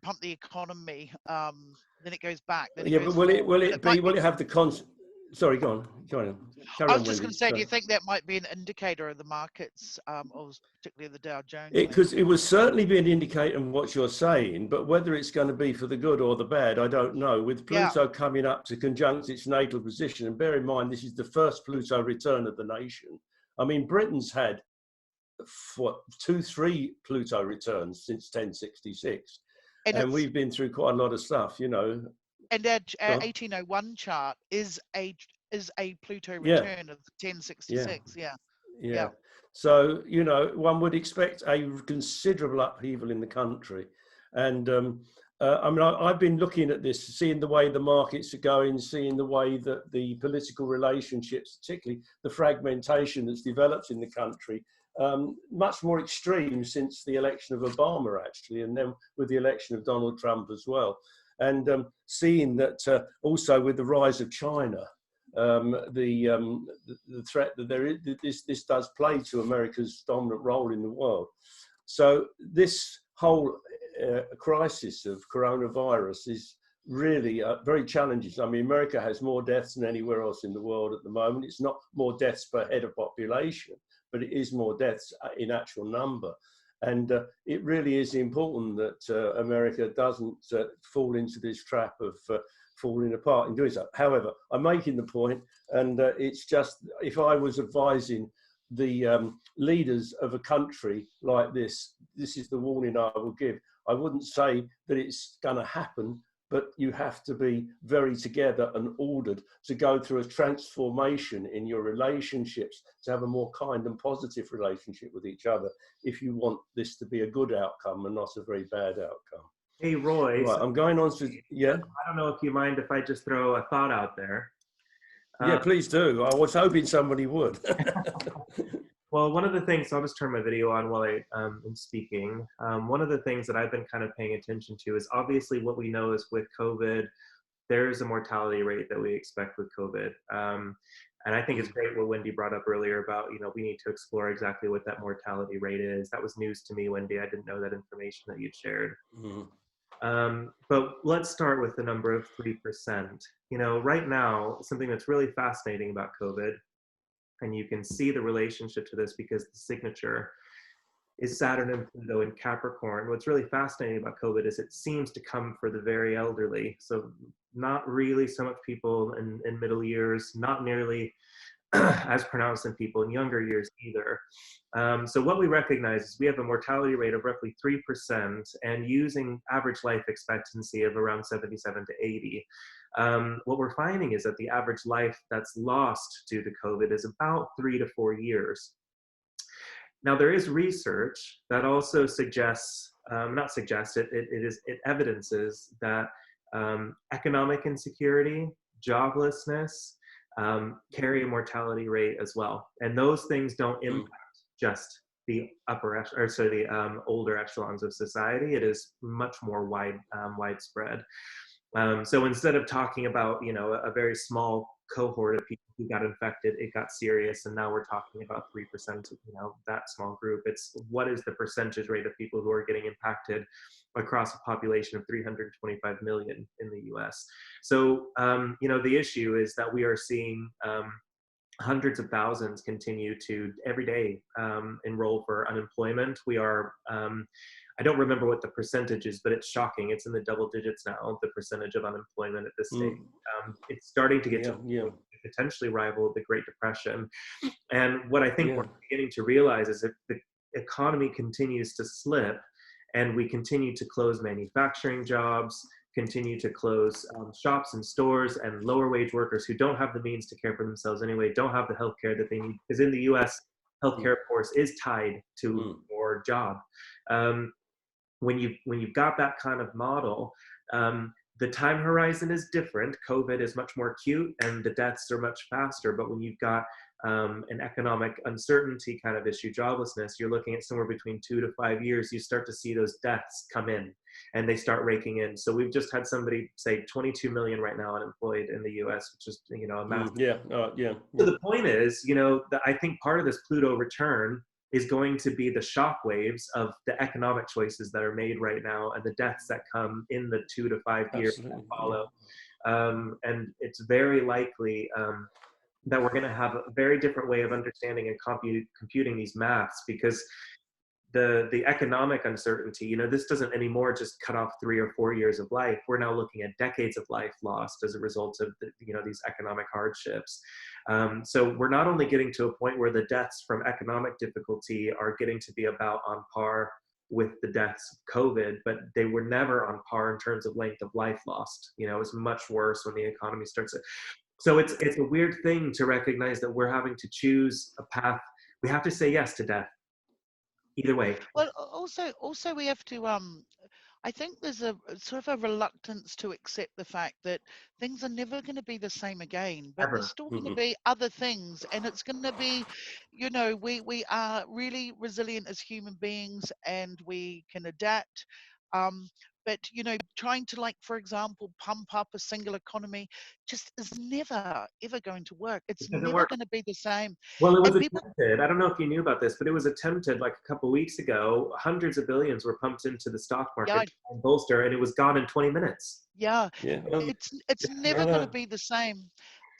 pump the economy. Then it goes back. Then it goes but forward. will it have the Sorry, go on. I was just going to say, do you think that might be an indicator of the markets, or particularly the Dow Jones? Because it will certainly be an indicator of what you're saying, but whether it's going to be for the good or the bad, I don't know. With Pluto coming up to conjunct its natal position, and bear in mind, this is the first Pluto return of the nation. I mean, Britain's had, 2-3 Pluto returns since 1066. And we've been through quite a lot of stuff, And our 1801 chart is a Pluto return of 1066. Yeah. So, one would expect a considerable upheaval in the country. And I've been looking at this, seeing the way the markets are going, seeing the way that the political relationships, particularly the fragmentation that's developed in the country, much more extreme since the election of Obama, actually, and then with the election of Donald Trump as well. And seeing that also with the rise of China, the threat that there is, this does play to America's dominant role in the world. So this whole crisis of coronavirus is really very challenging. I mean, America has more deaths than anywhere else in the world at the moment. It's not more deaths per head of population, but it is more deaths in actual number. And it really is important that America doesn't fall into this trap of falling apart in doing so. However, I'm making the point, and it's just, if I was advising the leaders of a country like this is the warning I will give. I wouldn't say that it's going to happen, but you have to be very together and ordered to go through a transformation in your relationships, to have a more kind and positive relationship with each other, if you want this to be a good outcome and not a very bad outcome. Hey, Roy. Right, I'm going on to, yeah? I don't know if you mind if I just throw a thought out there. Yeah, please do. I was hoping somebody would. Well, one of the things, I'll just turn my video on while I am speaking. One of the things that I've been kind of paying attention to is obviously what we know is with COVID, there's a mortality rate that we expect with COVID. And I think it's great what Wendy brought up earlier about, we need to explore exactly what that mortality rate is. That was news to me, Wendy. I didn't know that information that you'd shared. Mm-hmm. But let's start with the number of 3%. You know, right now, something that's really fascinating about COVID, and you can see the relationship to this because the signature is Saturn and Pluto in Capricorn. What's really fascinating about COVID is it seems to come for the very elderly. So not really so much people in middle years, not nearly as pronounced in people in younger years either. So what we recognize is we have a mortality rate of roughly 3% and using average life expectancy of around 77 to 80. What we're finding is that the average life that's lost due to COVID is about 3 to 4 years. Now, there is research that also suggests, not suggests, it evidences that economic insecurity, joblessness, carry a mortality rate as well. And those things don't impact just the older echelons of society. It is much more widespread. So instead of talking about, you know, a very small cohort of people who got infected, it got serious, and now we're talking about 3% of, you know, that small group. It's what is the percentage rate of people who are getting impacted across a population of 325 million in the US. So, you know, the issue is that we are seeing hundreds of thousands continue to every day enroll for unemployment. We are, I don't remember what the percentage is, but it's shocking. It's in the double digits now, the percentage of unemployment at this stage. It's starting to get to potentially rival the Great Depression. And what I think we're beginning to realize is if the economy continues to slip and we continue to close manufacturing jobs, continue to close shops and stores, and lower wage workers who don't have the means to care for themselves anyway, don't have the healthcare that they need. Because in the US, healthcare, of course, is tied to your job. When you've got that kind of model, the time horizon is different. COVID is much more acute and the deaths are much faster. But when you've got an economic uncertainty kind of issue, joblessness, you're looking at somewhere between 2 to 5 years, you start to see those deaths come in and they start raking in. So we've just had somebody say 22 million right now unemployed in the US, which is, you know, a massive. So the point is, you know, I think part of this Pluto return is going to be the shockwaves of the economic choices that are made right now and the deaths that come in the 2 to 5 years that follow. And it's very likely that we're going to have a very different way of understanding and computing these maths, because the economic uncertainty, you know, this doesn't anymore just cut off 3 or 4 years of life. We're now looking at decades of life lost as a result of you know, these economic hardships. So we're not only getting to a point where the deaths from economic difficulty are getting to be about on par with the deaths of COVID, but they were never on par in terms of length of life lost. You know, it's much worse when the economy starts to. So it's a weird thing to recognize that we're having to choose a path. We have to say yes to death. Either way. Well, also we have to I think there's a sort of a reluctance to accept the fact that things are never going to be the same again, but there's still going to be other things, and it's going to be, you know, we are really resilient as human beings and we can adapt. But you know, trying to, like, for example, pump up a single economy just is never ever going to work. It's never going to be the same. Well, it was And people, attempted. I don't know if you knew about this, but it was attempted like a couple of weeks ago. Hundreds of billions were pumped into the stock market to bolster, and it was gone in 20 minutes. It's never going to be the same.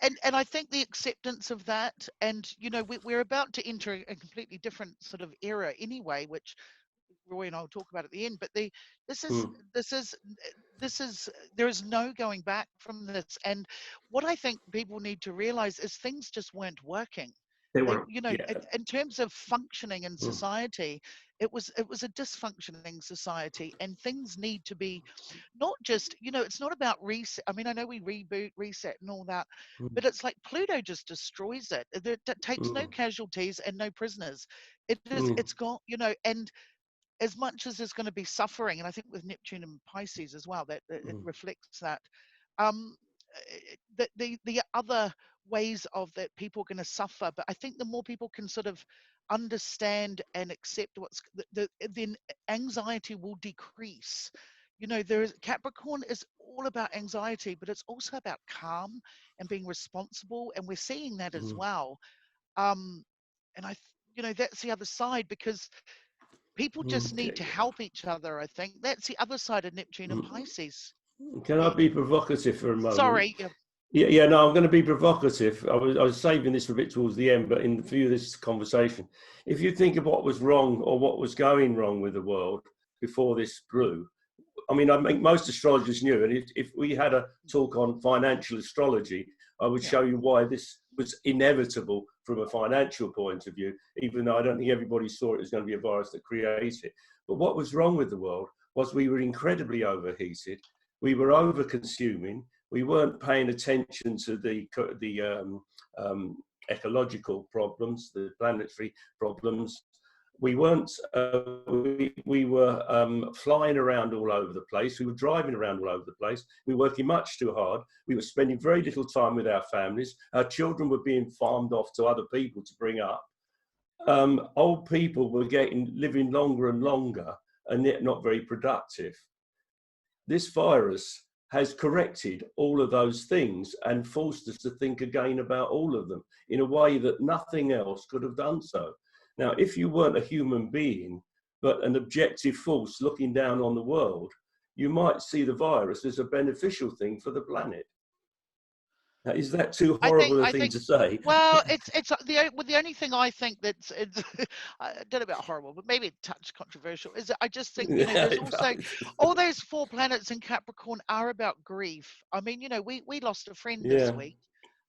And I think the acceptance of that, and you know, we're about to enter a completely different sort of era anyway, which Roy and I'll talk about at the end. But this is there is no going back from this. And what I think people need to realize is things just weren't working. They weren't. You know, in terms of functioning in society, it was a dysfunctioning society, and things need to be not just, you know, it's not about reset. I mean, I know we reboot, reset, and all that, but it's like Pluto just destroys it. It takes no casualties and no prisoners. It's got, you know, and as much as there's going to be suffering, and I think with Neptune and Pisces as well, that it reflects that. Um, the other ways of that people are going to suffer, but I think the more people can sort of understand and accept what's then anxiety will decrease. You know, Capricorn is all about anxiety, but it's also about calm and being responsible, and we're seeing that as well. And you know, that's the other side, because People just need to help each other, I think. That's the other side of Neptune and Pisces. Can I be provocative for a moment? Sorry. Yeah, no, I'm going to be provocative. I was saving this for a bit towards the end, but in the view of this conversation, if you think of what was wrong or what was going wrong with the world before this brew, I mean, I think most astrologers knew, and if we had a talk on financial astrology, I would show you why this was inevitable from a financial point of view, even though I don't think everybody saw it as going to be a virus that created it. But what was wrong with the world was we were incredibly overheated, we were over-consuming, we weren't paying attention to the ecological problems, the planetary problems. We weren't. We were flying around all over the place. We were driving around all over the place. We were working much too hard. We were spending very little time with our families. Our children were being farmed off to other people to bring up. Old people were living longer and longer, and yet not very productive. This virus has corrected all of those things and forced us to think again about all of them in a way that nothing else could have done so. Now, if you weren't a human being, but an objective force looking down on the world, you might see the virus as a beneficial thing for the planet. Now, is that too horrible a thing to say? Well, it's the only thing I think that's I don't know about horrible, but maybe a touch controversial is that I just think there's also all those 4 planets in Capricorn are about grief. I mean, we lost a friend this week,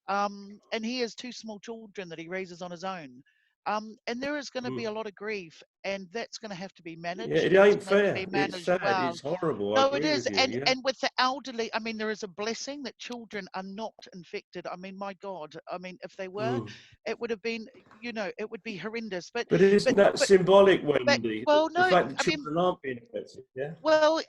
and he has 2 small children that he raises on his own. And there is going to be a lot of grief, and that's going to have to be managed. Yeah, it ain't fair. It's sad. Well. It's horrible. No, I agree it is. with you, And with the elderly, I mean, there is a blessing that children are not infected. I mean, my God. I mean, if they were, it would have been, it would be horrendous. But isn't that symbolic, Wendy? Well, the no, fact that I mean, children aren't being affected, yeah? well,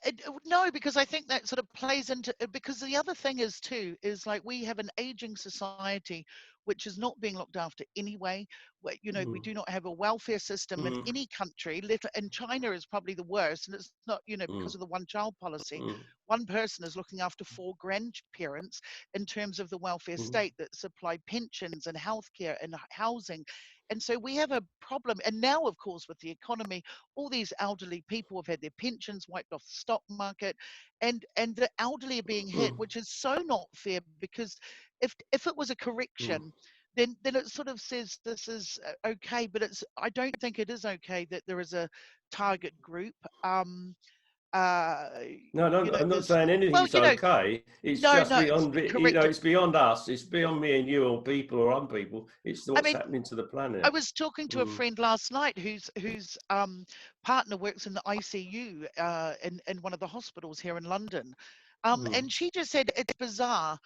no, because I think that sort of plays into, because the other thing is too, is like we have an aging society which is not being looked after anyway. Where, we do not have a welfare system in any country. And China is probably the worst, and it's not, because of the one-child policy. One person is looking after 4 grandparents in terms of the welfare state that supply pensions and healthcare and housing. And so we have a problem. And now, of course, with the economy, all these elderly people have had their pensions wiped off the stock market, and the elderly are being hit, which is so not fair, because if it was a correction, then it sort of says this is okay, but I don't think it is okay that there is a target group. No, I'm not saying anything's okay. It's just beyond, it's beyond us. It's beyond me and you, or people or unpeople. It's what's happening to the planet. I was talking to a friend last night whose partner works in the ICU in one of the hospitals here in London, and she just said it's bizarre.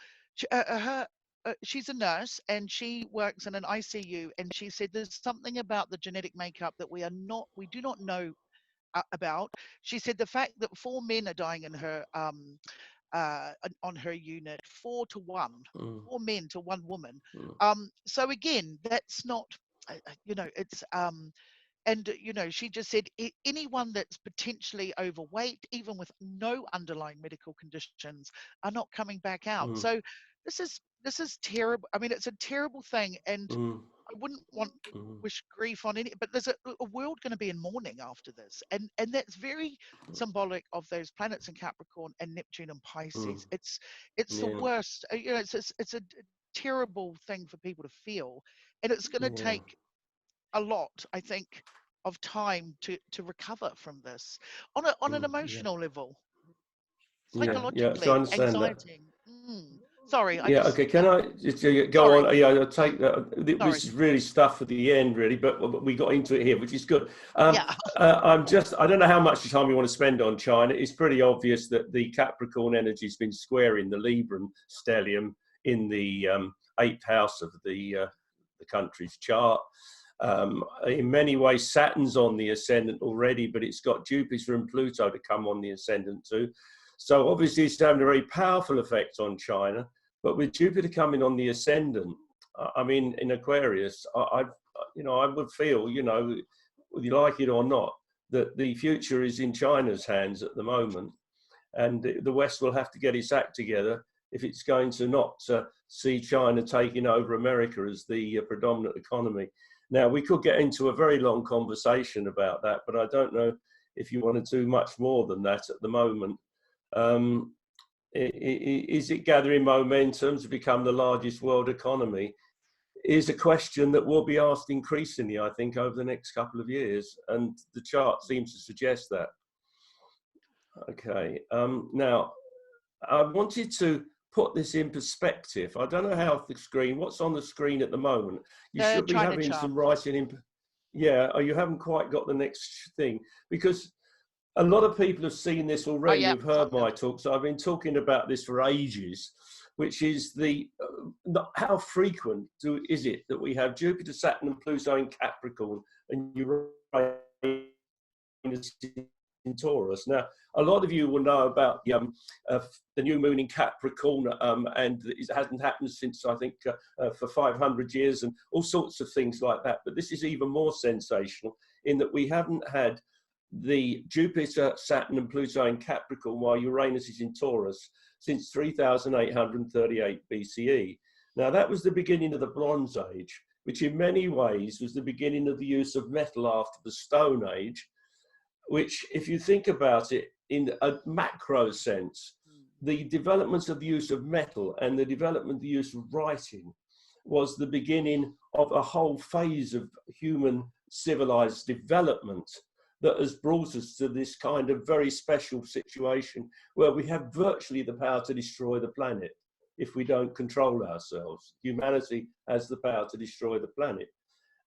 She's a nurse and she works in an ICU, and she said there's something about the genetic makeup that we do not know about. She said the fact that 4 men are dying in her on her unit, 4 to 1, 4 men to 1 woman. So again, that's not, it's and she just said anyone that's potentially overweight, even with no underlying medical conditions, are not coming back out. So this is terrible. I mean, it's a terrible thing, and I wouldn't want wish grief on any, but there's a world going to be in mourning after this, and that's very symbolic of those planets in Capricorn and Neptune and Pisces. It's the worst. It's a terrible thing for people to feel, and it's going to take a lot, I think, of time to recover from this on an emotional level, psychologically, so I understand anxiety. Sorry. Okay. Can I just go on? Yeah, I'll take that. This is really stuff for the end, really, but we got into it here, which is good. I don't know how much time you want to spend on China. It's pretty obvious that the Capricorn energy has been squaring the Libran stellium in the 8th house of the country's chart. In many ways, Saturn's on the ascendant already, but it's got Jupiter and Pluto to come on the ascendant too. So obviously it's having a very powerful effect on China. But with Jupiter coming on the ascendant, I mean, in Aquarius, I would feel, whether you like it or not, that the future is in China's hands at the moment, and the West will have to get its act together if it's going to not see China taking over America as the predominant economy. Now, we could get into a very long conversation about that, but I don't know if you want to do much more than that at the moment. Is it gathering momentum to become the largest world economy? Is a question that will be asked increasingly, I think, over the next couple of years, and the chart seems to suggest that. Okay, now I wanted to put this in perspective. I don't know how the screen, what's on the screen at the moment? You should be China having chart. some writing in. Yeah, oh, you haven't quite got the next thing, because a lot of people have seen this already. yeah. Who've heard my talks. I've been talking about this for ages, which is the how frequent is it that we have Jupiter, Saturn, and Pluto in Capricorn and Uranus in Taurus. Now, a lot of you will know about the new moon in Capricorn, and it hasn't happened since, I think, for 500 years, and all sorts of things like that. But this is even more sensational in that we haven't had the Jupiter, Saturn, and Pluto in Capricorn while Uranus is in Taurus since 3838 BCE. Now, that was the beginning of the Bronze Age, which in many ways was the beginning of the use of metal after the Stone Age, which, if you think about it in a macro sense, the development of the use of metal and the development of the use of writing was the beginning of a whole phase of human civilized development that has brought us to this kind of very special situation where we have virtually the power to destroy the planet if we don't control ourselves. Humanity has the power to destroy the planet.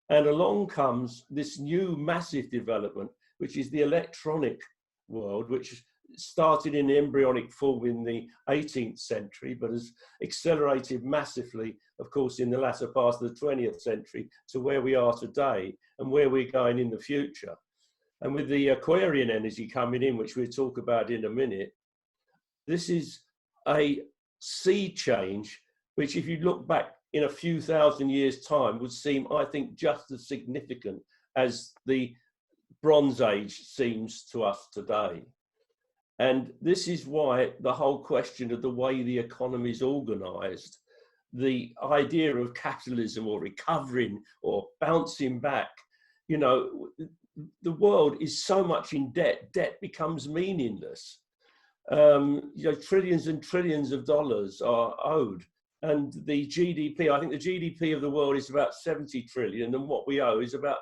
And along comes this new massive development, which is the electronic world, which started in embryonic form in the 18th century, but has accelerated massively, of course, in the latter part of the 20th century to where we are today and where we're going in the future. And with the Aquarian energy coming in, which we'll talk about in a minute, this is a sea change, which if you look back in a few thousand years' time would seem, I think, just as significant as the Bronze Age seems to us today. And this is why the whole question of the way the economy is organized, the idea of capitalism or recovering or bouncing back, you know, the world is so much in debt, debt becomes meaningless. You know, trillions and trillions of dollars are owed. And the GDP, I think the GDP of the world is about 70 trillion, and what we owe is about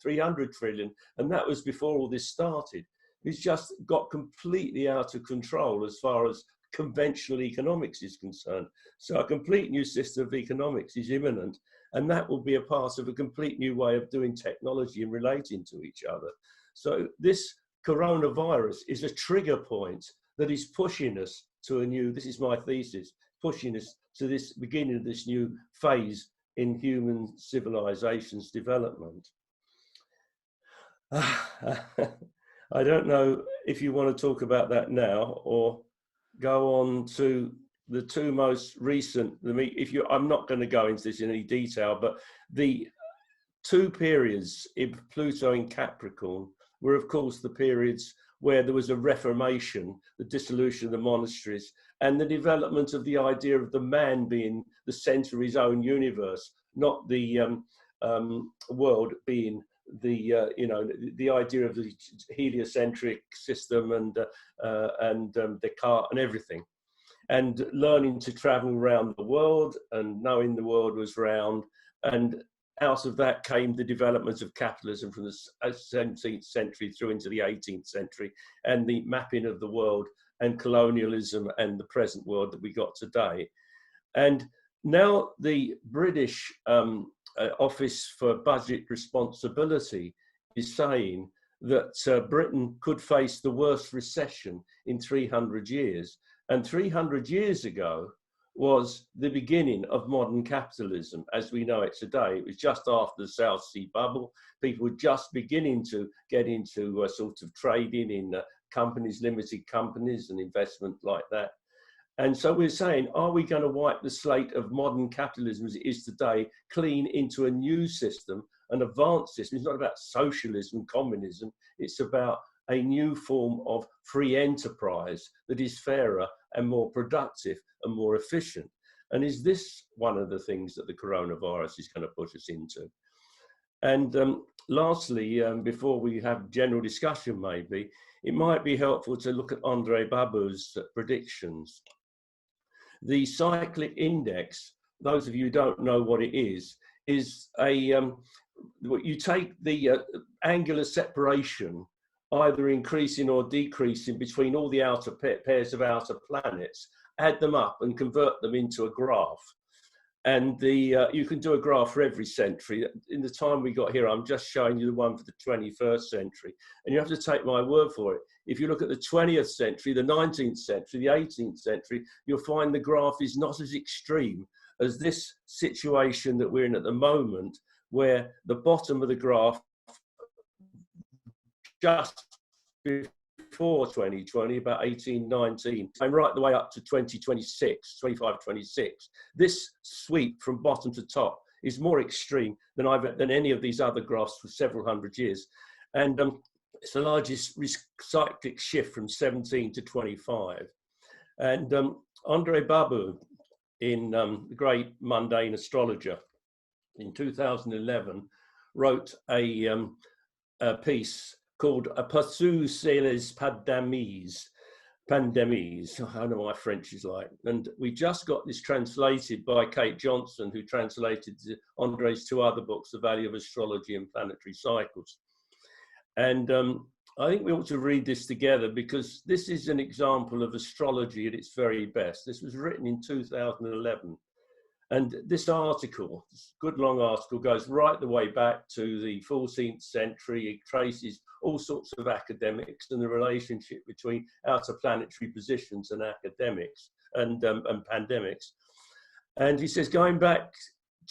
300 trillion. And that was before all this started. It's just got completely out of control as far as conventional economics is concerned. So a complete new system of economics is imminent, and that will be a part of a complete new way of doing technology and relating to each other. So this coronavirus is a trigger point that is pushing us to a new, this is my thesis, pushing us to this beginning of this new phase in human civilization's development. I don't know if you want to talk about that now or go on to the two most recent, I'm not going to go into this in any detail, but the two periods in Pluto in Capricorn were, of course, the periods where there was a reformation, the dissolution of the monasteries, and the development of the idea of the man being the center of his own universe, not the world being the the idea of the heliocentric system and Descartes and everything, and learning to travel around the world and knowing the world was round. And out of that came the development of capitalism from the 17th century through into the 18th century, and the mapping of the world and colonialism and the present world that we got today. And now the British Office for Budget Responsibility is saying that Britain could face the worst recession in 300 years. And 300 years ago was the beginning of modern capitalism as we know it today. It was just after the South Sea bubble. People were just beginning to get into sort of trading in companies, limited companies and investment like that. And so we're saying, are we going to wipe the slate of modern capitalism as it is today clean into a new system, an advanced system? It's not about socialism, communism. It's about a new form of free enterprise that is fairer and more productive and more efficient. And is this one of the things that the coronavirus is going to push us into? And lastly, before we have general discussion, maybe, it might be helpful to look at Andre Babu's predictions. The cyclic index, those of you who don't know what it is a, you take the angular separation, either increasing or decreasing between all the outer pairs of outer planets, add them up and convert them into a graph. And you can do a graph for every century. In the time we got here, I'm just showing you the one for the 21st century. And you have to take my word for it. If you look at the 20th century, the 19th century, the 18th century, you'll find the graph is not as extreme as this situation that we're in at the moment, where the bottom of the graph just before 2020, about 18, 19, and right the way up to 2026, 25, 26. This sweep from bottom to top is more extreme than any of these other graphs for several hundred years. And it's the largest cyclic shift from 17 to 25. And Andre Babu, in the great mundane astrologer, in 2011, wrote a piece called A Passus sur les Pandemies. I know what my French is like. And we just got this translated by Kate Johnson, who translated Andre's two other books, The Value of Astrology and Planetary Cycles. And I think we ought to read this together, because this is an example of astrology at its very best. This was written in 2011. And this article, this good long article, goes right the way back to the 14th century. It traces all sorts of academics and the relationship between outer planetary positions and academics and pandemics. And he says, going back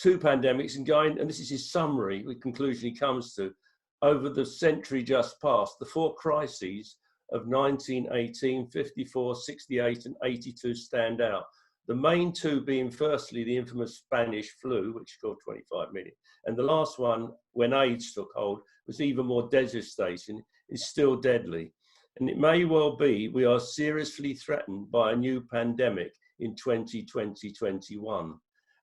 to pandemics and this is his summary, the conclusion he comes to, over the century just past, the four crises of 1918, 54, 68, and 82 stand out. The main two being, firstly, the infamous Spanish flu, which killed 25 million. And the last one, when AIDS took hold, was even more devastating. It's still deadly. And it may well be we are seriously threatened by a new pandemic in 2020-21,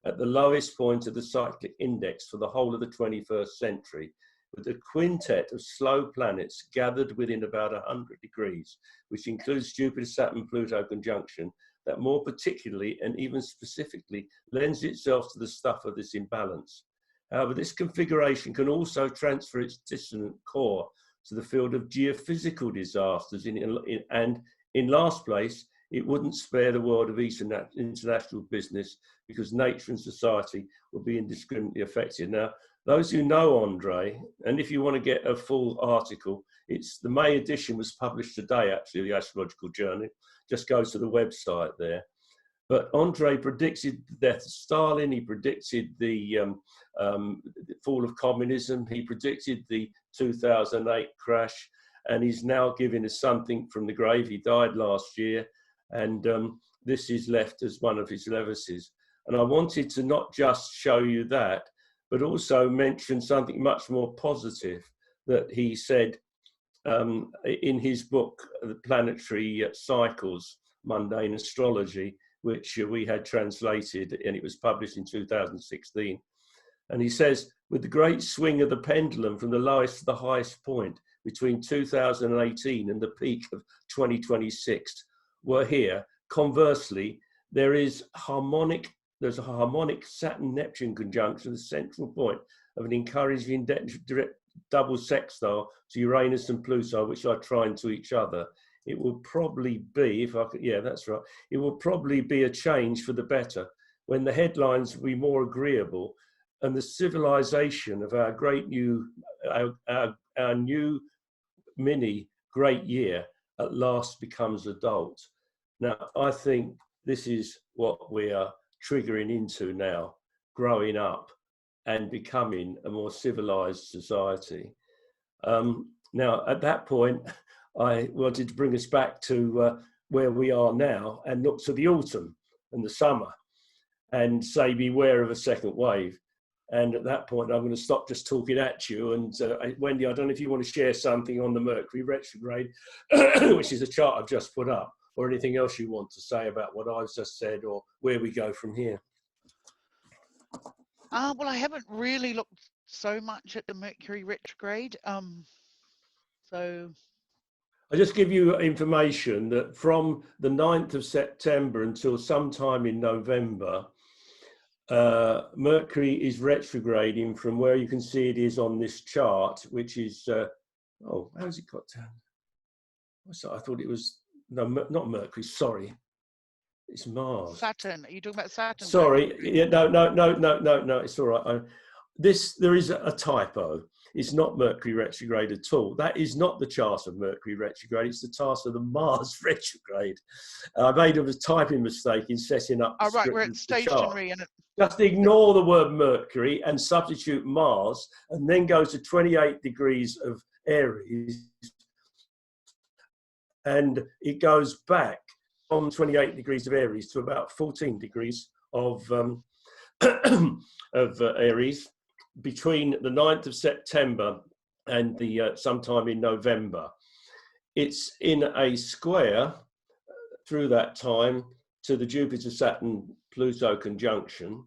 at the lowest point of the cyclic index for the whole of the 21st century, with a quintet of slow planets gathered within about 100 degrees, which includes Jupiter, Saturn, Pluto conjunction, that more particularly and even specifically lends itself to the stuff of this imbalance. However, this configuration can also transfer its dissonant core to the field of geophysical disasters, and in last place, it wouldn't spare the world of international business, because nature and society will be indiscriminately affected. Now, those who know Andre, and if you want to get a full article, the May edition was published today, actually, the Astrological Journal. Just go to the website there. But Andre predicted the death of Stalin. He predicted the fall of communism. He predicted the 2008 crash. And he's now giving us something from the grave. He died last year. And this is left as one of his legacies. And I wanted to not just show you that, but also mention something much more positive that he said in his book, The Planetary Cycles, Mundane Astrology, which we had translated, and it was published in 2016. And he says, with the great swing of the pendulum from the lowest to the highest point between 2018 and the peak of 2026 were here, conversely, there's a harmonic Saturn-Neptune conjunction, the central point of an encouraging direct double sextile to Uranus and Pluto, which are trying to each other. It will probably be, it will probably be a change for the better, when the headlines will be more agreeable and the civilization of our great new, our new mini great year at last becomes adult. Now, I think this is what we are triggering into now, growing up and becoming a more civilized society. Now, at that point, I wanted to bring us back to where we are now and look to the autumn and the summer and say, beware of a second wave. And at that point, I'm going to stop just talking at you. And Wendy, I don't know if you want to share something on the Mercury retrograde, which is a chart I've just put up, or anything else you want to say about what I've just said, or where we go from here. Well, I haven't really looked so much at the Mercury retrograde. So I just give you information that from the 9th of September until sometime in November, Mercury is retrograding from where you can see it is on this chart, which is, oh, how's it got down? I thought it was, no, not Mercury, sorry. It's Mars. Saturn. Are you talking about Saturn? Sorry, yeah, no, it's all right. There is a typo. It's not Mercury retrograde at all. That is not the chart of Mercury retrograde. It's the chart of the Mars retrograde. I made a typing mistake in setting up Oh, right, where the it's chart. stationary and Just ignore the word Mercury and substitute Mars, and then go to 28 degrees of Aries, and it goes back from 28 degrees of Aries to about 14 degrees of Aries between the 9th of September and the sometime in November. It's in a square through that time to the Jupiter-Saturn-Pluto conjunction,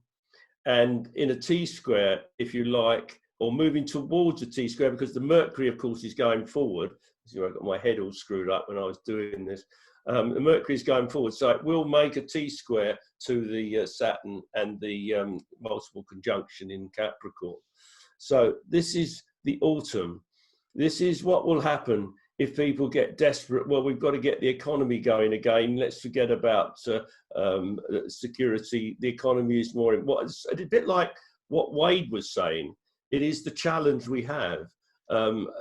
and in a T-square, if you like, or moving towards a T-square, because the Mercury, of course, is going forward. So I got my head all screwed up when I was doing this. The Mercury is going forward, so it will make a T-square to the Saturn and the multiple conjunction in Capricorn. So this is the autumn. This is what will happen if people get desperate. Well, we've got to get the economy going again. Let's forget about security. The economy is more important. It's a bit like what Wade was saying. It is the challenge we have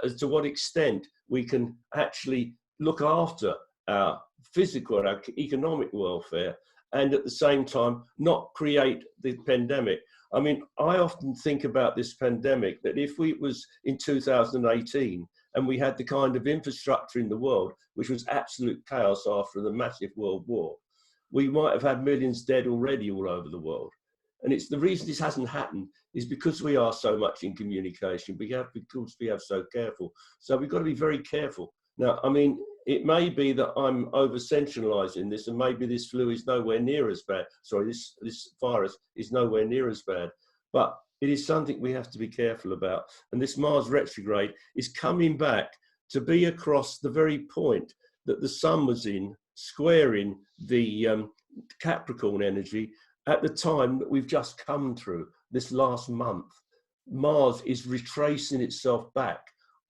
as to what extent we can actually look after our physical and our economic welfare, and at the same time not create the pandemic. I mean, I often think about this pandemic, that if it was in 2018 and we had the kind of infrastructure in the world, which was absolute chaos after the massive world war, we might have had millions dead already all over the world. And it's the reason this hasn't happened is because we are so much in communication. Because we have so careful. So we've got to be very careful. Now, I mean, it may be that I'm over-sensationalizing this, and maybe this flu is nowhere near as bad. Sorry, this virus is nowhere near as bad. But it is something we have to be careful about. And this Mars retrograde is coming back to be across the very point that the sun was in, squaring the Capricorn energy at the time that we've just come through this last month. Mars is retracing itself back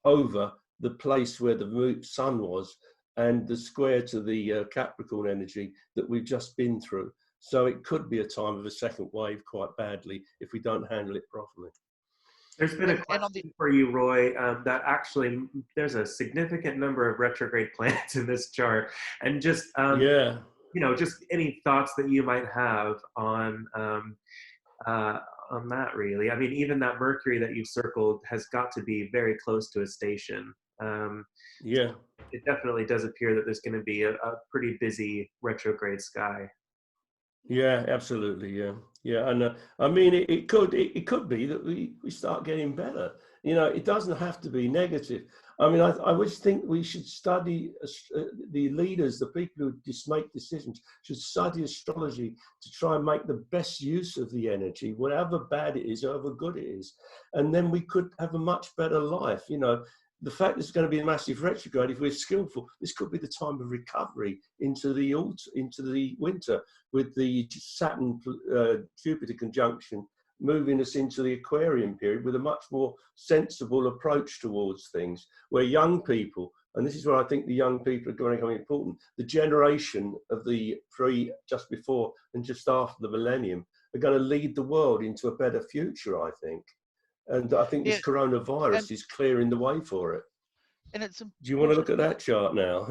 over the place where the sun was and the square to the Capricorn energy that we've just been through. So it could be a time of a second wave quite badly if we don't handle it properly. There's been a question for you, Roy, that actually there's a significant number of retrograde planets in this chart, and just you know, just any thoughts that you might have on that, really. I mean, even that Mercury that you've circled has got to be very close to a station. Yeah. It definitely does appear that there's going to be a pretty busy retrograde sky. Yeah, absolutely. Yeah, yeah, and I mean, it could be that we start getting better. You know, it doesn't have to be negative. I mean, I always think we should study the leaders, the people who just make decisions, should study astrology to try and make the best use of the energy, whatever bad it is, however good it is, and then we could have a much better life. You know, the fact that it's going to be a massive retrograde, if we're skillful, this could be the time of recovery into the winter, with the Saturn Jupiter conjunction moving us into the Aquarian period with a much more sensible approach towards things, where young people, and this is where I think the young people are going to become important, the generation of the just before and just after the millennium are going to lead the world into a better future, I think. And I think this coronavirus is clearing the way for it. And it's Do you want to look at that chart now?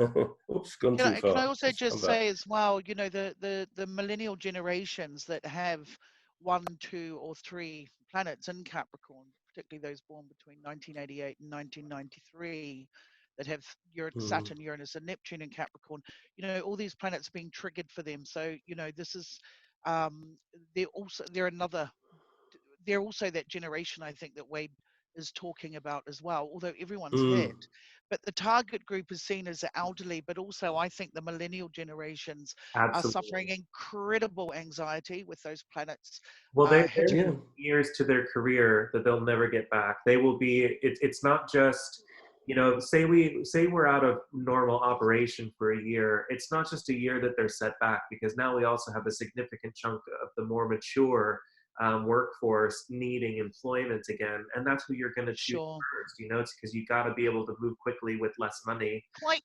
Oops, gone too far. Can I also just say as well, you know, the millennial generations that have 1, 2, or 3 planets in Capricorn, particularly those born between 1988 and 1993, that have Saturn, Uranus, and Neptune in Capricorn, you know, all these planets are being triggered for them. So, you know, this is they're also that generation, I think, that Wade is talking about as well, although everyone's Mm. hit. But the target group is seen as the elderly, but also I think the millennial generations are suffering Absolutely. incredible anxiety with those planets Well, they're hitting. Yeah. years to their career that they'll never get back. They will be. It's not just, say we're out of normal operation for a year. It's not just a year that they're set back, because now we also have a significant chunk of the more mature workforce needing employment again, and that's who you're going to choose Sure. first. It's because you got to be able to move quickly with less money. Quite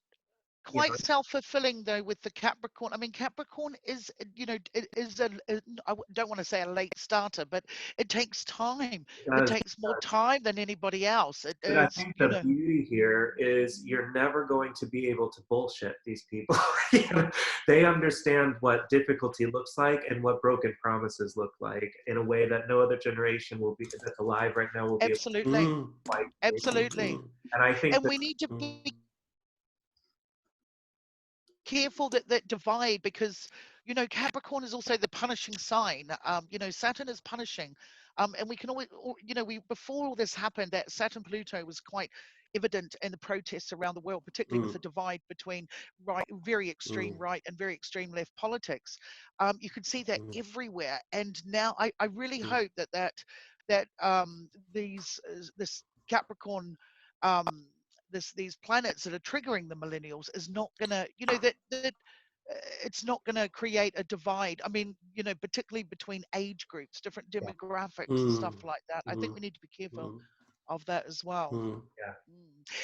You quite know, self-fulfilling though with the Capricorn. I mean, Capricorn is, it is don't want to say a late starter, but it takes time. it It does. takes more time than anybody else. It But I is, think the beauty here is you're never going to be able to bullshit these people. They understand what difficulty looks like and what broken promises look like in a way that no other generation that's alive right now will be able to absolutely, Mm. quite. absolutely. Mm. And I think And that, we need to Mm. be careful that divide, because Capricorn is also the punishing sign. Saturn is punishing, and we can always, we, before all this happened, that Saturn Pluto was quite evident in the protests around the world, particularly with Mm. the divide between very extreme Mm. right and very extreme left politics. You could see that Mm. everywhere, and now I really Mm. hope that this Capricorn, um, these planets that are triggering the millennials is not gonna, that it's not going to create a divide. I mean, particularly between age groups, different demographics and stuff Mm. like that. I think Mm. we need to be careful Mm. of that as well. Mm. yeah,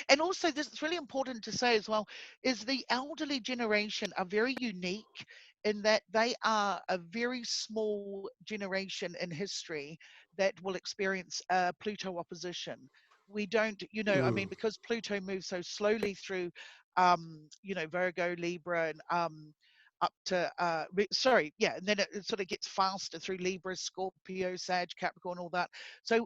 And also, this is really important to say as well, is the elderly generation are very unique in that they are a very small generation in history that will experience Pluto opposition. We don't, I mean, Mm. because Pluto moves so slowly through, Virgo, Libra, and up to and then it sort of gets faster through Libra, Scorpio, Sag, Capricorn, all that. So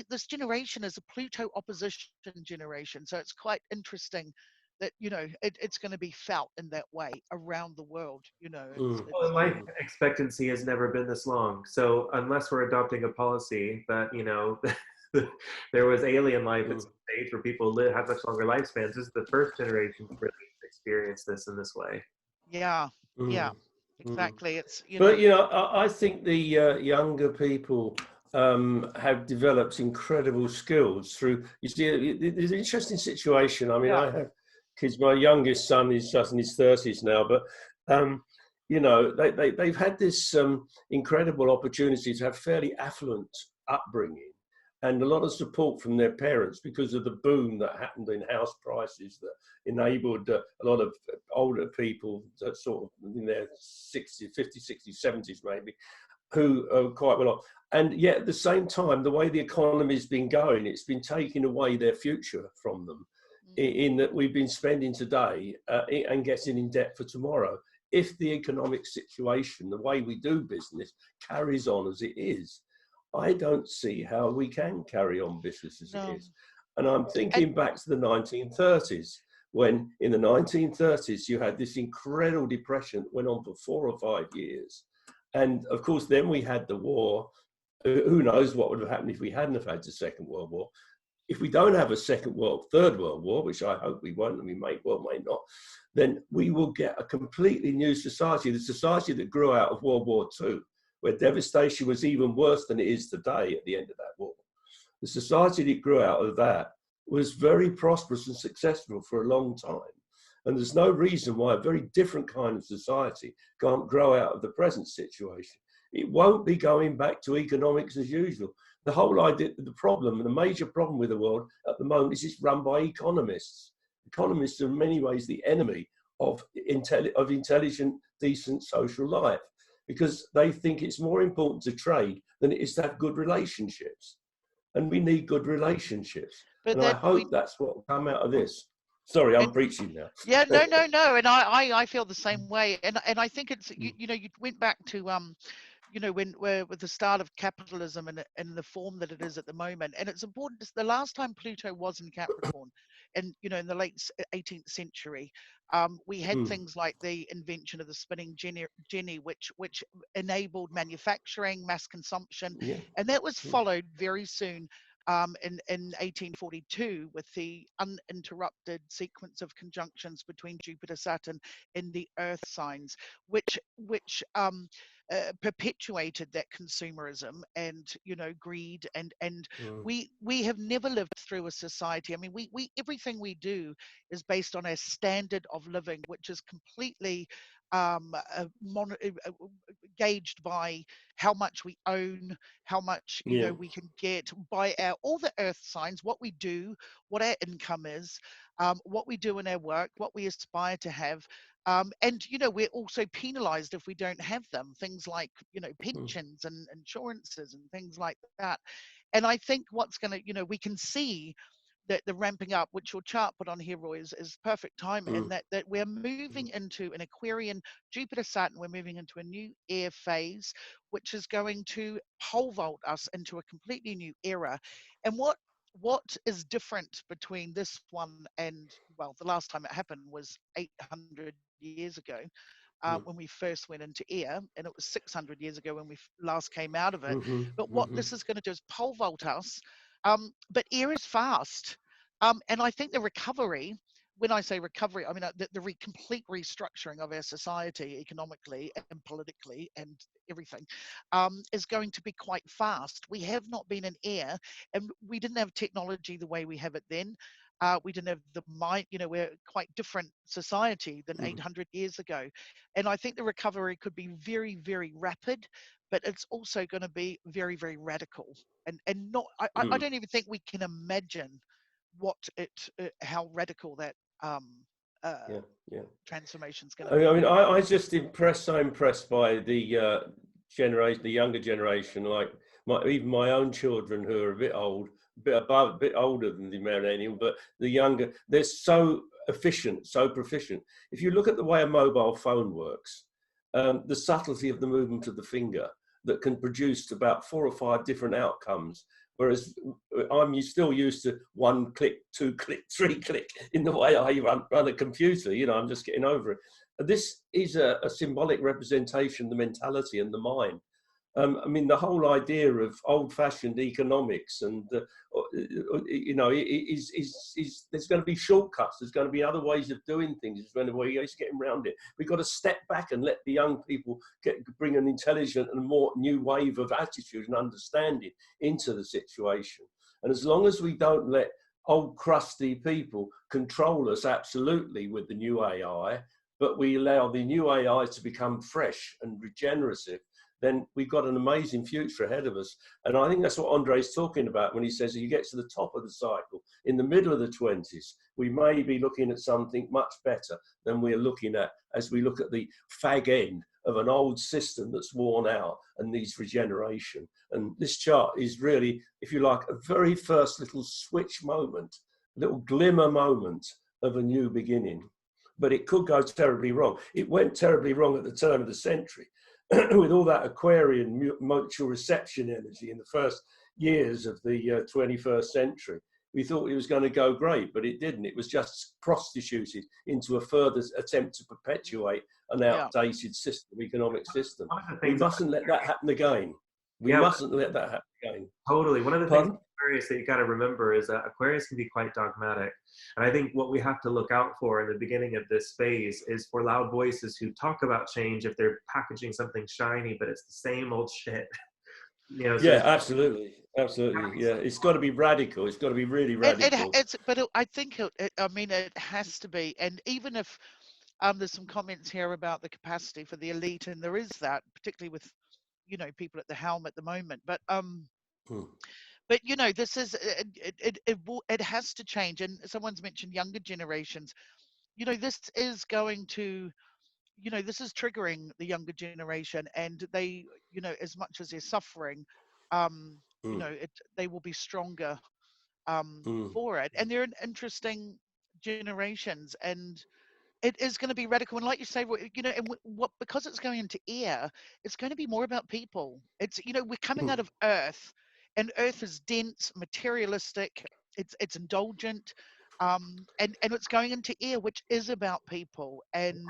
this generation is a Pluto opposition generation. So it's quite interesting that it's going to be felt in that way around the world. Mm. well, life expectancy has never been this long. So unless we're adopting a policy that, there was alien life at Mm. some stage where people have much longer lifespans, this is the first generation to really experience this in this way. Yeah, yeah, Mm. Mm. exactly. It's But I think the younger people have developed incredible skills through. You see, there's an interesting situation. I mean, yeah, I have kids. My youngest son is just in his 30s now, but they've had this incredible opportunity to have fairly affluent upbringing and a lot of support from their parents because of the boom that happened in house prices that enabled a lot of older people that sort of in their 60s, 50s, 60s, 70s maybe, who are quite well off. And yet at the same time, the way the economy's been going, it's been taking away their future from them in that we've been spending today and getting in debt for tomorrow. If the economic situation, the way we do business carries on as it is, I don't see how we can carry on business as it no, is. And I'm and thinking back to the 1930s, when in the 1930s you had this incredible depression that went on for 4 or 5 years. And of course, then we had the war. Who knows what would have happened if we hadn't have had the Second World War. If we don't have a Third World War, which I hope we won't, and we may not, then we will get a completely new society, the society that grew out of World War II, where devastation was even worse than it is today at the end of that war. The society that grew out of that was very prosperous and successful for a long time. And there's no reason why a very different kind of society can't grow out of the present situation. It won't be going back to economics as usual. The whole idea, the major problem with the world at the moment is it's run by economists. Economists are in many ways the enemy of intelligent, decent social life, because they think it's more important to trade than it is to have good relationships. And we need good relationships. but And I that we hope that's what will come out of this. Sorry, I'm and preaching now. yeah, no, and I feel the same way, and I think it's you went back to when we're with the start of capitalism and the form that it is at the moment. And it's important, the last time Pluto was in Capricorn, and in the late 18th century, we had Mm, things like the invention of the spinning jenny, which enabled manufacturing, mass consumption, yeah. and that was Mm, followed very soon in 1842 with the uninterrupted sequence of conjunctions between Jupiter, Saturn in the Earth signs, which perpetuated that consumerism and greed and we have never lived through a society. I mean, we everything we do is based on a standard of living, which is completely gauged by how much we own, how much Yeah. we can get by our all the earth signs, what we do, what our income is, what we do in our work, what we aspire to have. And we're also penalized if we don't have them, things like pensions and insurances and things like that. And I think what's going to we can see that the ramping up, which your chart put on here, Roy, is perfect time, and that we're moving into an Aquarian Jupiter Saturn. We're moving into a new air phase, which is going to pole vault us into a completely new era. And what is different between this one and, well, the last time it happened was 800 years ago, when we first went into air, and it was 600 years ago when we last came out of it. But what this is going to do is pole vault us. But air is fast. And I think the recovery, when I say recovery, I mean the complete restructuring of our society economically and politically and everything, is going to be quite fast. We have not been in air, and we didn't have technology the way we have it then. We didn't have the mind, we're quite different society than 800 years ago. And I think the recovery could be very, very rapid, but it's also going to be very, very radical. And not, I don't even think we can imagine how radical that transformation is going to be. I mean, I just so impressed by the generation, the younger generation, like even my own children who are a bit old, a bit older than the millennial, but the younger, they're so efficient, so proficient. If you look at the way a mobile phone works, the subtlety of the movement of the finger that can produce about 4 or 5 different outcomes. Whereas I'm still used to 1 click, 2 click, 3 click in the way I run a computer. I'm just getting over it. This is a symbolic representation of the mentality and the mind. I mean, the whole idea of old-fashioned economics and, there's going to be shortcuts. There's going to be other ways of doing things. There's going to be ways of getting around it. We've got to step back and let the young people bring an intelligent and more new wave of attitude and understanding into the situation. And as long as we don't let old crusty people control us absolutely with the new AI, but we allow the new AI to become fresh and regenerative, then we've got an amazing future ahead of us. And I think that's what Andre's talking about when he says you get to the top of the cycle, in the middle of the 20s, we may be looking at something much better than we're looking at as we look at the fag end of an old system that's worn out and needs regeneration. And this chart is really, if you like, a very first little switch moment, little glimmer moment of a new beginning. But it could go terribly wrong. It went terribly wrong at the turn of the century. With all that Aquarian mutual reception energy in the first years of the 21st century. We thought it was going to go great, but it didn't. It was just prostituted into a further attempt to perpetuate an outdated system, economic system. We mustn't let that happen again. We mustn't let that happen again. Totally. One of the things Aquarius that you got to remember is that Aquarius can be quite dogmatic. And I think what we have to look out for in the beginning of this phase is for loud voices who talk about change if they're packaging something shiny, but it's the same old shit. Absolutely. Absolutely. Yeah. It's got to be radical. It's got to be really radical. I think it has to be. And even if there's some comments here about the capacity for the elite, and there is that, particularly with people at the helm at the moment, but this is it has to change. And someone's mentioned younger generations. This is going to this is triggering the younger generation, and they as much as they're suffering, they will be stronger for it. And they're an interesting generations, and it is going to be radical. And like you say, and because it's going into air, it's going to be more about people. It's we're coming out of Earth, and Earth is dense, materialistic. It's indulgent, and it's going into air, which is about people. And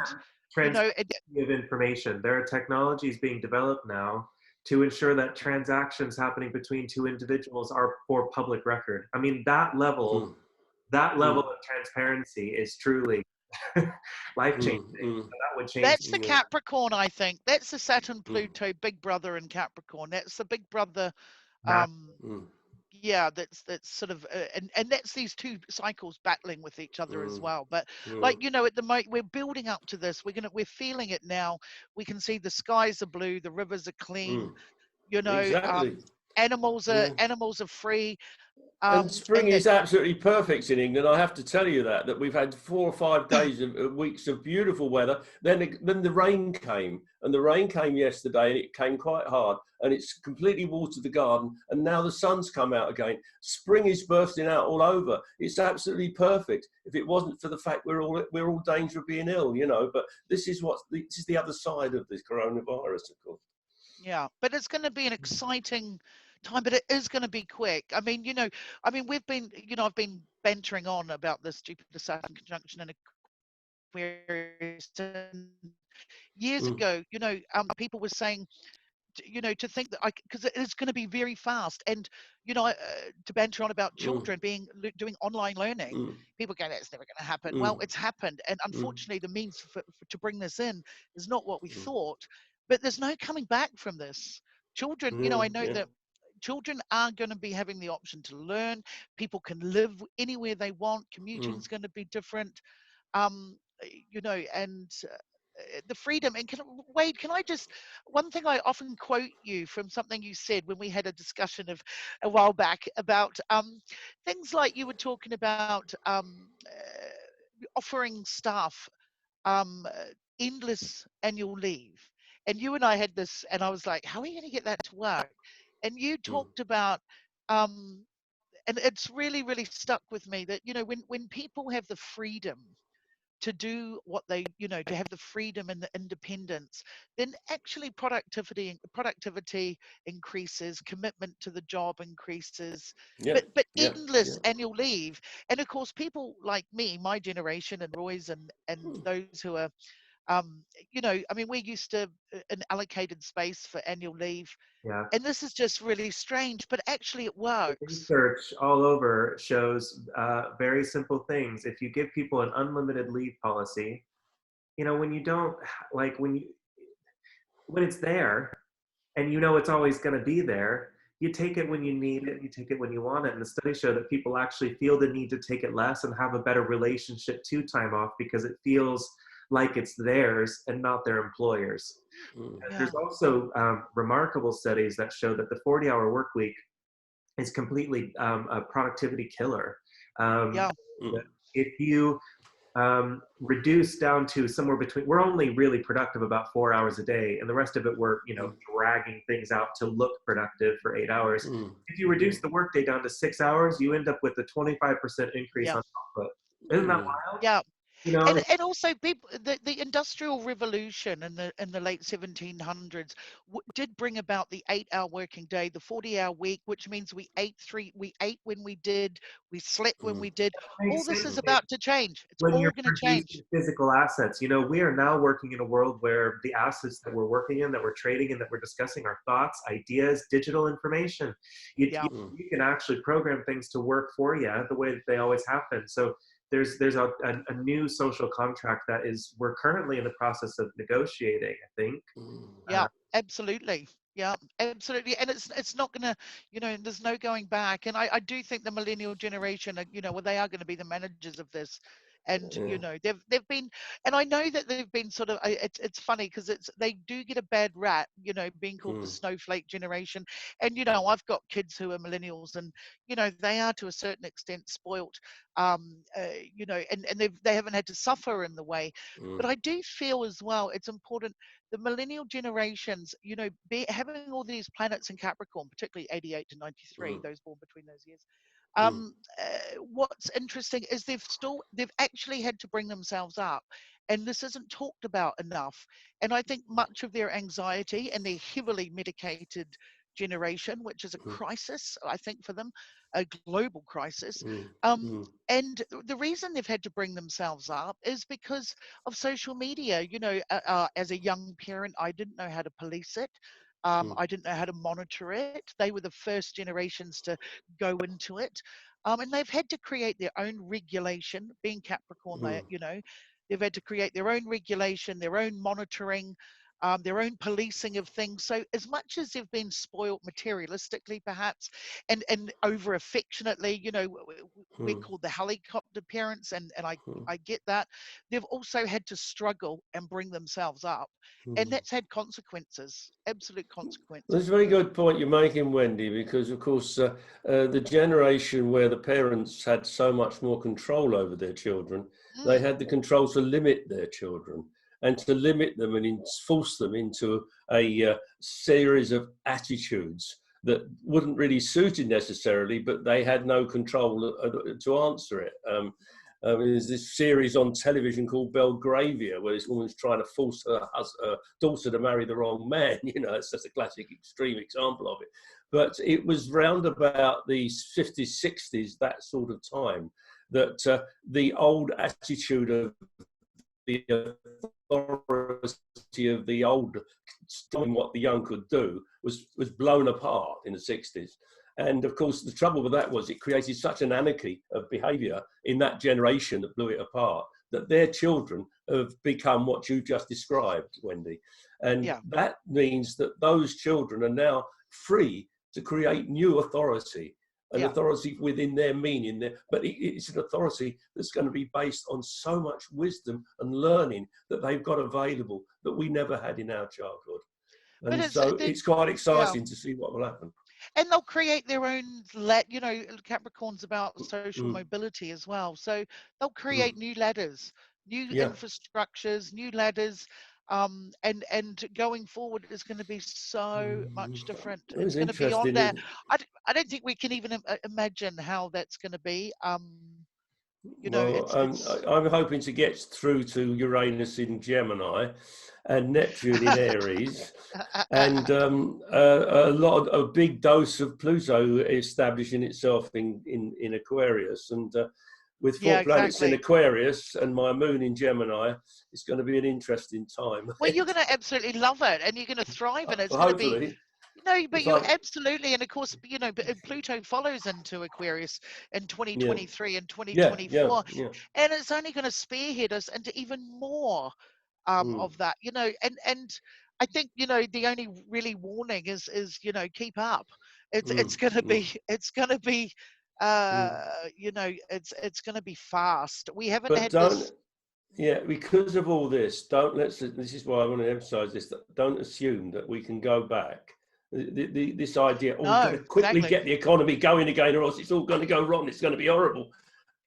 transparency of information. There are technologies being developed now to ensure that transactions happening between two individuals are for public record. I mean, that level of transparency is truly life changing. So that would change. That's the Capricorn, I think. That's the Saturn Pluto big brother in Capricorn. That's the big brother. Yeah, that's sort of and that's these two cycles battling with each other as well. But like, you know, at the moment we're building up to this. We're feeling it now. We can see the skies are blue, the rivers are clean. You know, Exactly. animals are free. And spring And is absolutely perfect in England. I have to tell you that we've had 4 or 5 days of weeks of beautiful weather. Then the rain came, and the rain came yesterday, and it came quite hard, and it's completely watered the garden. And now the sun's come out again. Spring is bursting out all over. It's absolutely perfect. If it wasn't for the fact we're all danger of being ill, you know. But this is the other side of this coronavirus, of course. Yeah, but it's going to be an exciting time, but it is going to be quick. I mean, you know, we've been, you know, I've been bantering on about this Jupiter Saturn conjunction in Aquarius. And years ago, you know, people were saying, you know, to think that because it is going to be very fast, and you know, to banter on about children doing online learning, people go, that's never going to happen. Well, it's happened, and unfortunately, the means to bring this in is not what we thought. But there's no coming back from this. Children, you know, I know that children are going to be having the option to learn. People can live anywhere they want. Commuting is going to be different. You know, and the freedom. And Wade, can I just, one thing I often quote you from something you said when we had a discussion of a while back about things like you were talking about offering staff endless annual leave. And you and I had this, and I was like, how are you going to get that to work? And you talked about, and it's really, really stuck with me that, you know, when people have the freedom to do what they, you know, to have the freedom and the independence, then actually productivity increases, commitment to the job increases. But endless annual leave, and of course people like me, my generation, and Roy's, and those who are you know, I mean, we're used to an allocated space for annual leave. Yeah. And this is just really strange, but actually it works. Research all over shows very simple things. If you give people an unlimited leave policy, you know, when you don't, like when it's there and you know it's always going to be there, you take it when you need it, you take it when you want it. And the studies show that people actually feel the need to take it less and have a better relationship to time off because it feels like it's theirs and not their employers. There's also remarkable studies that show that the 40-hour work week is completely a productivity killer. If you reduce down to somewhere between, we're only really productive about 4 hours a day, and the rest of it we're, you know, dragging things out to look productive for 8 hours. If you reduce the workday down to 6 hours, you end up with a 25% increase on output. Isn't that wild? Yeah. You know, and also people, the industrial revolution in the late 1700s did bring about the 8-hour working day, the 40-hour week, which means we ate when we did, we slept when we did. All this is about to change. It's when all you're going to change. producing physical assets, you know, we are now working in a world where the assets that we're working in, that we're trading in, that we're discussing are thoughts, ideas, digital information. You can actually program things to work for you the way that they always have been. So there's a new social contract that we're currently in the process of negotiating, I think. Yeah, absolutely. Yeah, absolutely. And it's not going to, you know, there's no going back. And I do think the millennial generation, you know, well, they are going to be the managers of this. And you know, they've been, and I know that they've been sort of, it's funny because they do get a bad rap, you know, being called the snowflake generation. And you know, I've got kids who are millennials, and you know, they are to a certain extent spoilt, you know, and they haven't had to suffer in the way. But I do feel as well it's important, the millennial generations, you know, having all these planets in Capricorn, particularly 88 to 93, those born between those years. What's interesting is they've actually had to bring themselves up, and this isn't talked about enough. And I think much of their anxiety, and their heavily medicated generation, which is a crisis, I think, for them, a global crisis. And the reason they've had to bring themselves up is because of social media. You know, as a young parent, I didn't know how to police it. I didn't know how to monitor it. They were the first generations to go into it. And they've had to create their own regulation. Being Capricorn, they, you know, they've had to create their own regulation, their own monitoring, their own policing of things. So as much as they've been spoiled materialistically, perhaps, and over affectionately, you know, we're called the helicopter parents, and I get that. They've also had to struggle and bring themselves up, and that's had consequences, absolute consequences. That's a very good point you're making, Wendy, because of course the generation where the parents had so much more control over their children, they had the control to limit their children and to limit them and force them into a series of attitudes that wouldn't really suit it necessarily, but they had no control to answer it. There's this series on television called Belgravia, where this woman's trying to force her daughter to marry the wrong man. You know, it's just a classic extreme example of it. But it was round about the 50s, 60s, that sort of time, that the old attitude of the authority of the old, stopping what the young could do, was blown apart in the 60s. And of course, the trouble with that was it created such an anarchy of behaviour in that generation that blew it apart, that their children have become what you just described, Wendy. And that means that those children are now free to create new authority, an authority within their meaning. But it's an authority that's going to be based on so much wisdom and learning that they've got available that we never had in our childhood. And it's quite exciting to see what will happen. And they'll create their own, you know, Capricorn's about social mobility as well. So they'll create new ladders, new infrastructures, new ladders. And going forward is going to be so much different. It's going to be on there. I don't think we can even imagine how that's going to be. You know, I'm hoping to get through to Uranus in Gemini and Neptune in Aries, and a big dose of Pluto establishing itself in Aquarius, and with four planets in Aquarius and my moon in Gemini, it's going to be an interesting time. Well, you're going to absolutely love it, and you're going to thrive, and it's going to be. No, but you're absolutely, and of course, you know, Pluto follows into Aquarius in 2023 and 2024, and it's only going to spearhead us into even more of that, you know, and I think, you know, the only really warning is you know, keep up. It's going to be you know, it's going to be fast. We haven't had this. Yeah, because of all this, this is why I want to emphasize this, don't assume that we can go back. This idea, we've got to quickly get the economy going again, or else it's all going to go wrong. It's going to be horrible.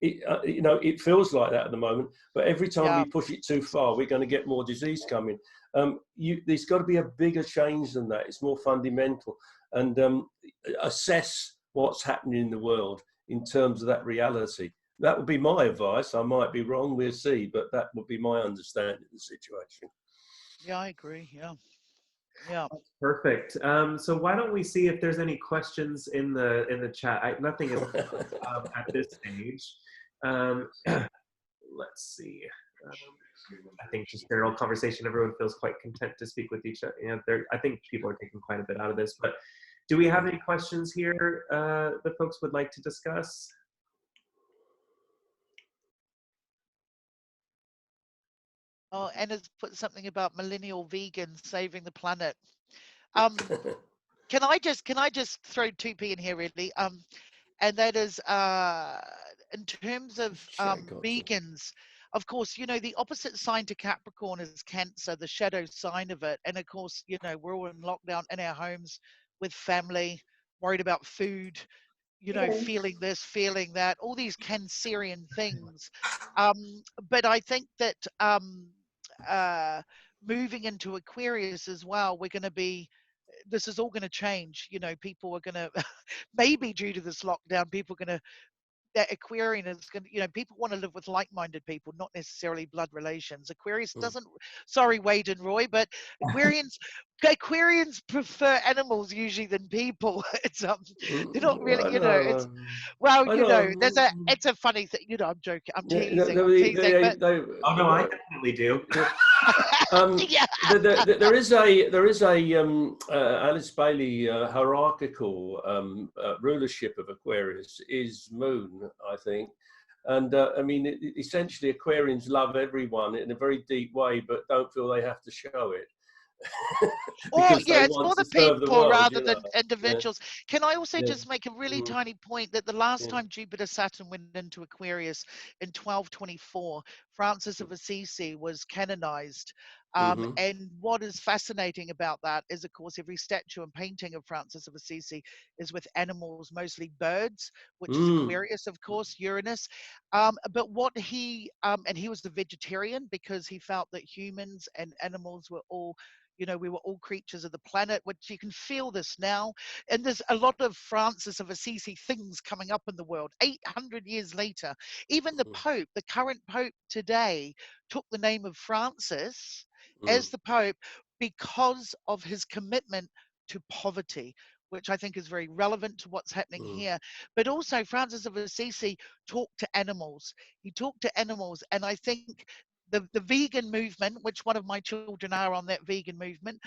You know, it feels like that at the moment. But every time we push it too far, we're going to get more disease coming. There's got to be a bigger change than that. It's more fundamental, and assess what's happening in the world in terms of that reality. That would be my advice. I might be wrong. We'll see, but that would be my understanding of the situation. Yeah, I agree. Yeah. Perfect. So why don't we see if there's any questions in the chat? Nothing is at this stage. Let's see. I think just general conversation. Everyone feels quite content to speak with each other. You know, I think people are taking quite a bit out of this. But do we have any questions here that folks would like to discuss? Oh, Anna's put something about millennial vegans saving the planet. Can I just throw 2p in here really? And that is in terms of vegans, of course, you know, the opposite sign to Capricorn is Cancer, the shadow sign of it. And of course, you know, we're all in lockdown in our homes with family, worried about food, you know, feeling this, feeling that, all these Cancerian things. But I think that moving into Aquarius as well, we're going to be, this is all going to change. You know, people are going to, maybe due to this lockdown, people are going to, that Aquarian is going to, you know, people want to live with like-minded people, not necessarily blood relations. Aquarius doesn't, sorry, Wade and Roy, but Aquarians prefer animals usually than people. It's they're not really, you know, it's, well, you know, it's a funny thing, you know, I'm joking, I'm teasing, oh no, I definitely do. Yeah. There is a Alice Bailey hierarchical rulership of Aquarius is Moon, I think. And I mean, essentially, Aquarians love everyone in a very deep way, but don't feel they have to show it. Or Because they yeah, it's want for to the serve the people world, rather you know. than Yeah, individuals. Can I also yeah, just make a really mm, tiny point that the last yeah, time Jupiter Saturn went into Aquarius in 1224, Francis of Assisi was canonized. mm-hmm, And what is fascinating about that is, of course, every statue and painting of Francis of Assisi is with animals, mostly birds, which is mm, Aquarius, of course, Uranus. But what he, and he was a vegetarian because he felt that humans and animals were all, you know, we were all creatures of the planet, which you can feel this now. And there's a lot of Francis of Assisi things coming up in the world 800 years later. Even the Pope, the current Pope today, took the name of Francis mm, as the Pope because of his commitment to poverty, which I think is very relevant to what's happening mm, here. But also, Francis of Assisi talked to animals. He talked to animals, and I think the vegan movement, which one of my children are on that vegan movement,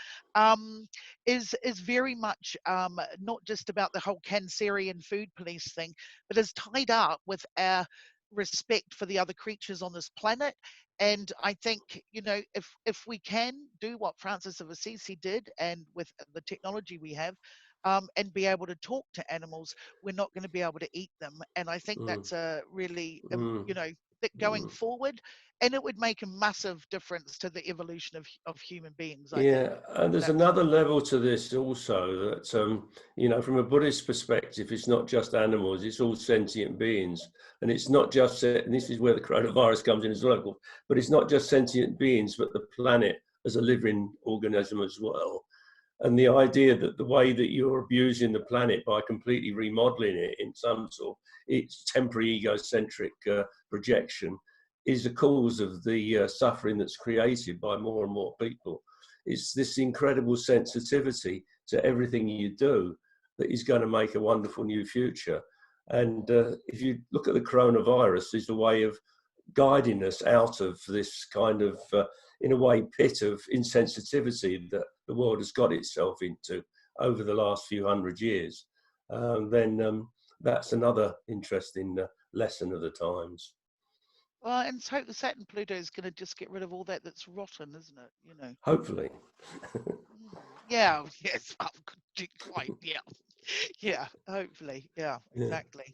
is very much not just about the whole Cancerian food police thing, but is tied up with our respect for the other creatures on this planet. And I think, you know, if we can do what Francis of Assisi did, and with the technology we have, and be able to talk to animals, we're not going to be able to eat them. And I think mm, that's a really, mm, you know, that going mm. forward, and it would make a massive difference to the evolution of human beings, I think. Yeah, and there's That's another level to this also that, you know, from a Buddhist perspective, it's not just animals, it's all sentient beings. And it's not just, and this is where the coronavirus comes in as well, but it's not just sentient beings, but the planet as a living organism as well. And the idea that the way that you're abusing the planet by completely remodeling it in some sort, it's temporary egocentric projection, is the cause of the suffering that's created by more and more people. It's this incredible sensitivity to everything you do that is going to make a wonderful new future. And if you look at the coronavirus, it's a way of guiding us out of this kind of, in a way, pit of insensitivity that the world has got itself into over the last few hundred years. Then that's another interesting lesson of the times. Well, and so the Saturn Pluto is going to just get rid of all that that's rotten, isn't it? You know. Hopefully. Yeah. Yes. Quite. Yeah. Yeah. Hopefully. Yeah. Yeah. Exactly.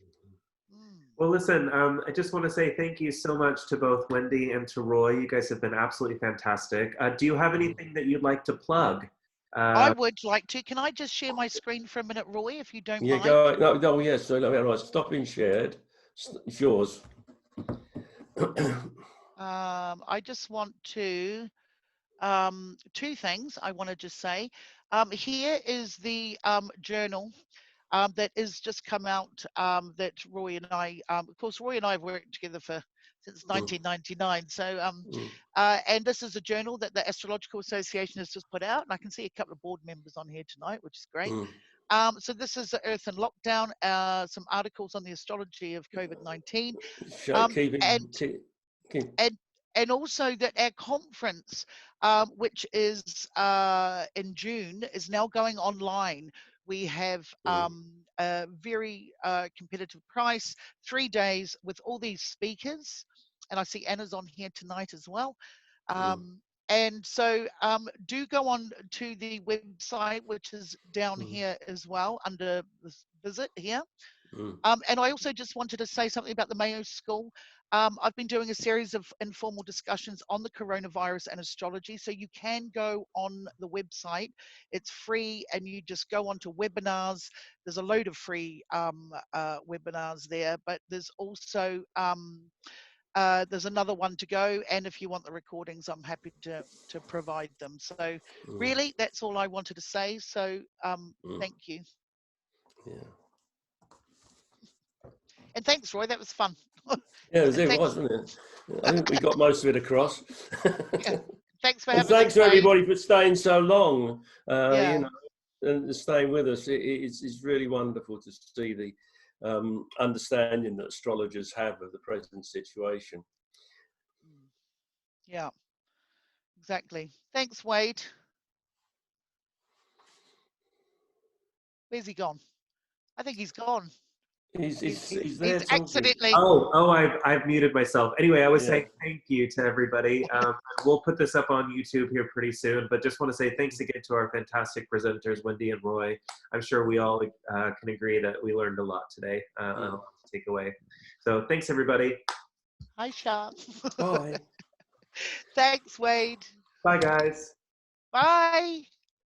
Mm. Well, listen, I just want to say thank you so much to both Wendy and to Roy. You guys have been absolutely fantastic. Do you have anything that you'd like to plug? I would like to. Can I just share my screen for a minute, Roy, if you don't Yeah, mind? go. No, no, yes. So, right, stop being shared. It's yours. I just want to two things I want to just say. Here is the journal that has just come out, that Roy and I, of course, Roy and I have worked together since 1999. So, and this is a journal that the Astrological Association has just put out, and I can see a couple of board members on here tonight, which is great. So this is the Earth in Lockdown, some articles on the astrology of COVID-19, and and and also that our conference, which is in June, is now going online. We have a very competitive price, 3 days with all these speakers, and I see Anna's on here tonight as well. And so do go on to the website, which is down here as well under this visit here. And I also just wanted to say something about the Mayo School. I've been doing a series of informal discussions on the coronavirus and astrology. So you can go on the website. It's free, and you just go on to webinars. There's a load of free webinars there, but there's also there's another one to go. And if you want the recordings, I'm happy to provide them. So really, that's all I wanted to say. So thank you. Yeah. And thanks, Roy. That was fun. Yeah, it was, wasn't it? I think we got most of it across. Yeah. Thanks for And having thanks us, to Ray. everybody for staying so long, Yeah. you know, and staying with us. It's really wonderful to see the understanding that astrologers have of the present situation. Yeah, Exactly. Thanks, Wade. Where's he gone? I think he's gone. He's there He's talking. accidentally. I've muted myself. Anyway, I was Yeah. saying thank you to everybody. We'll put this up on YouTube here pretty soon, but just want to say thanks again to our fantastic presenters, Wendy and Roy. I'm sure we all can agree that we learned a lot today, a lot to take away. So thanks, everybody. Hi, Sharp. Bye. Thanks, Wade. Bye, guys. Bye.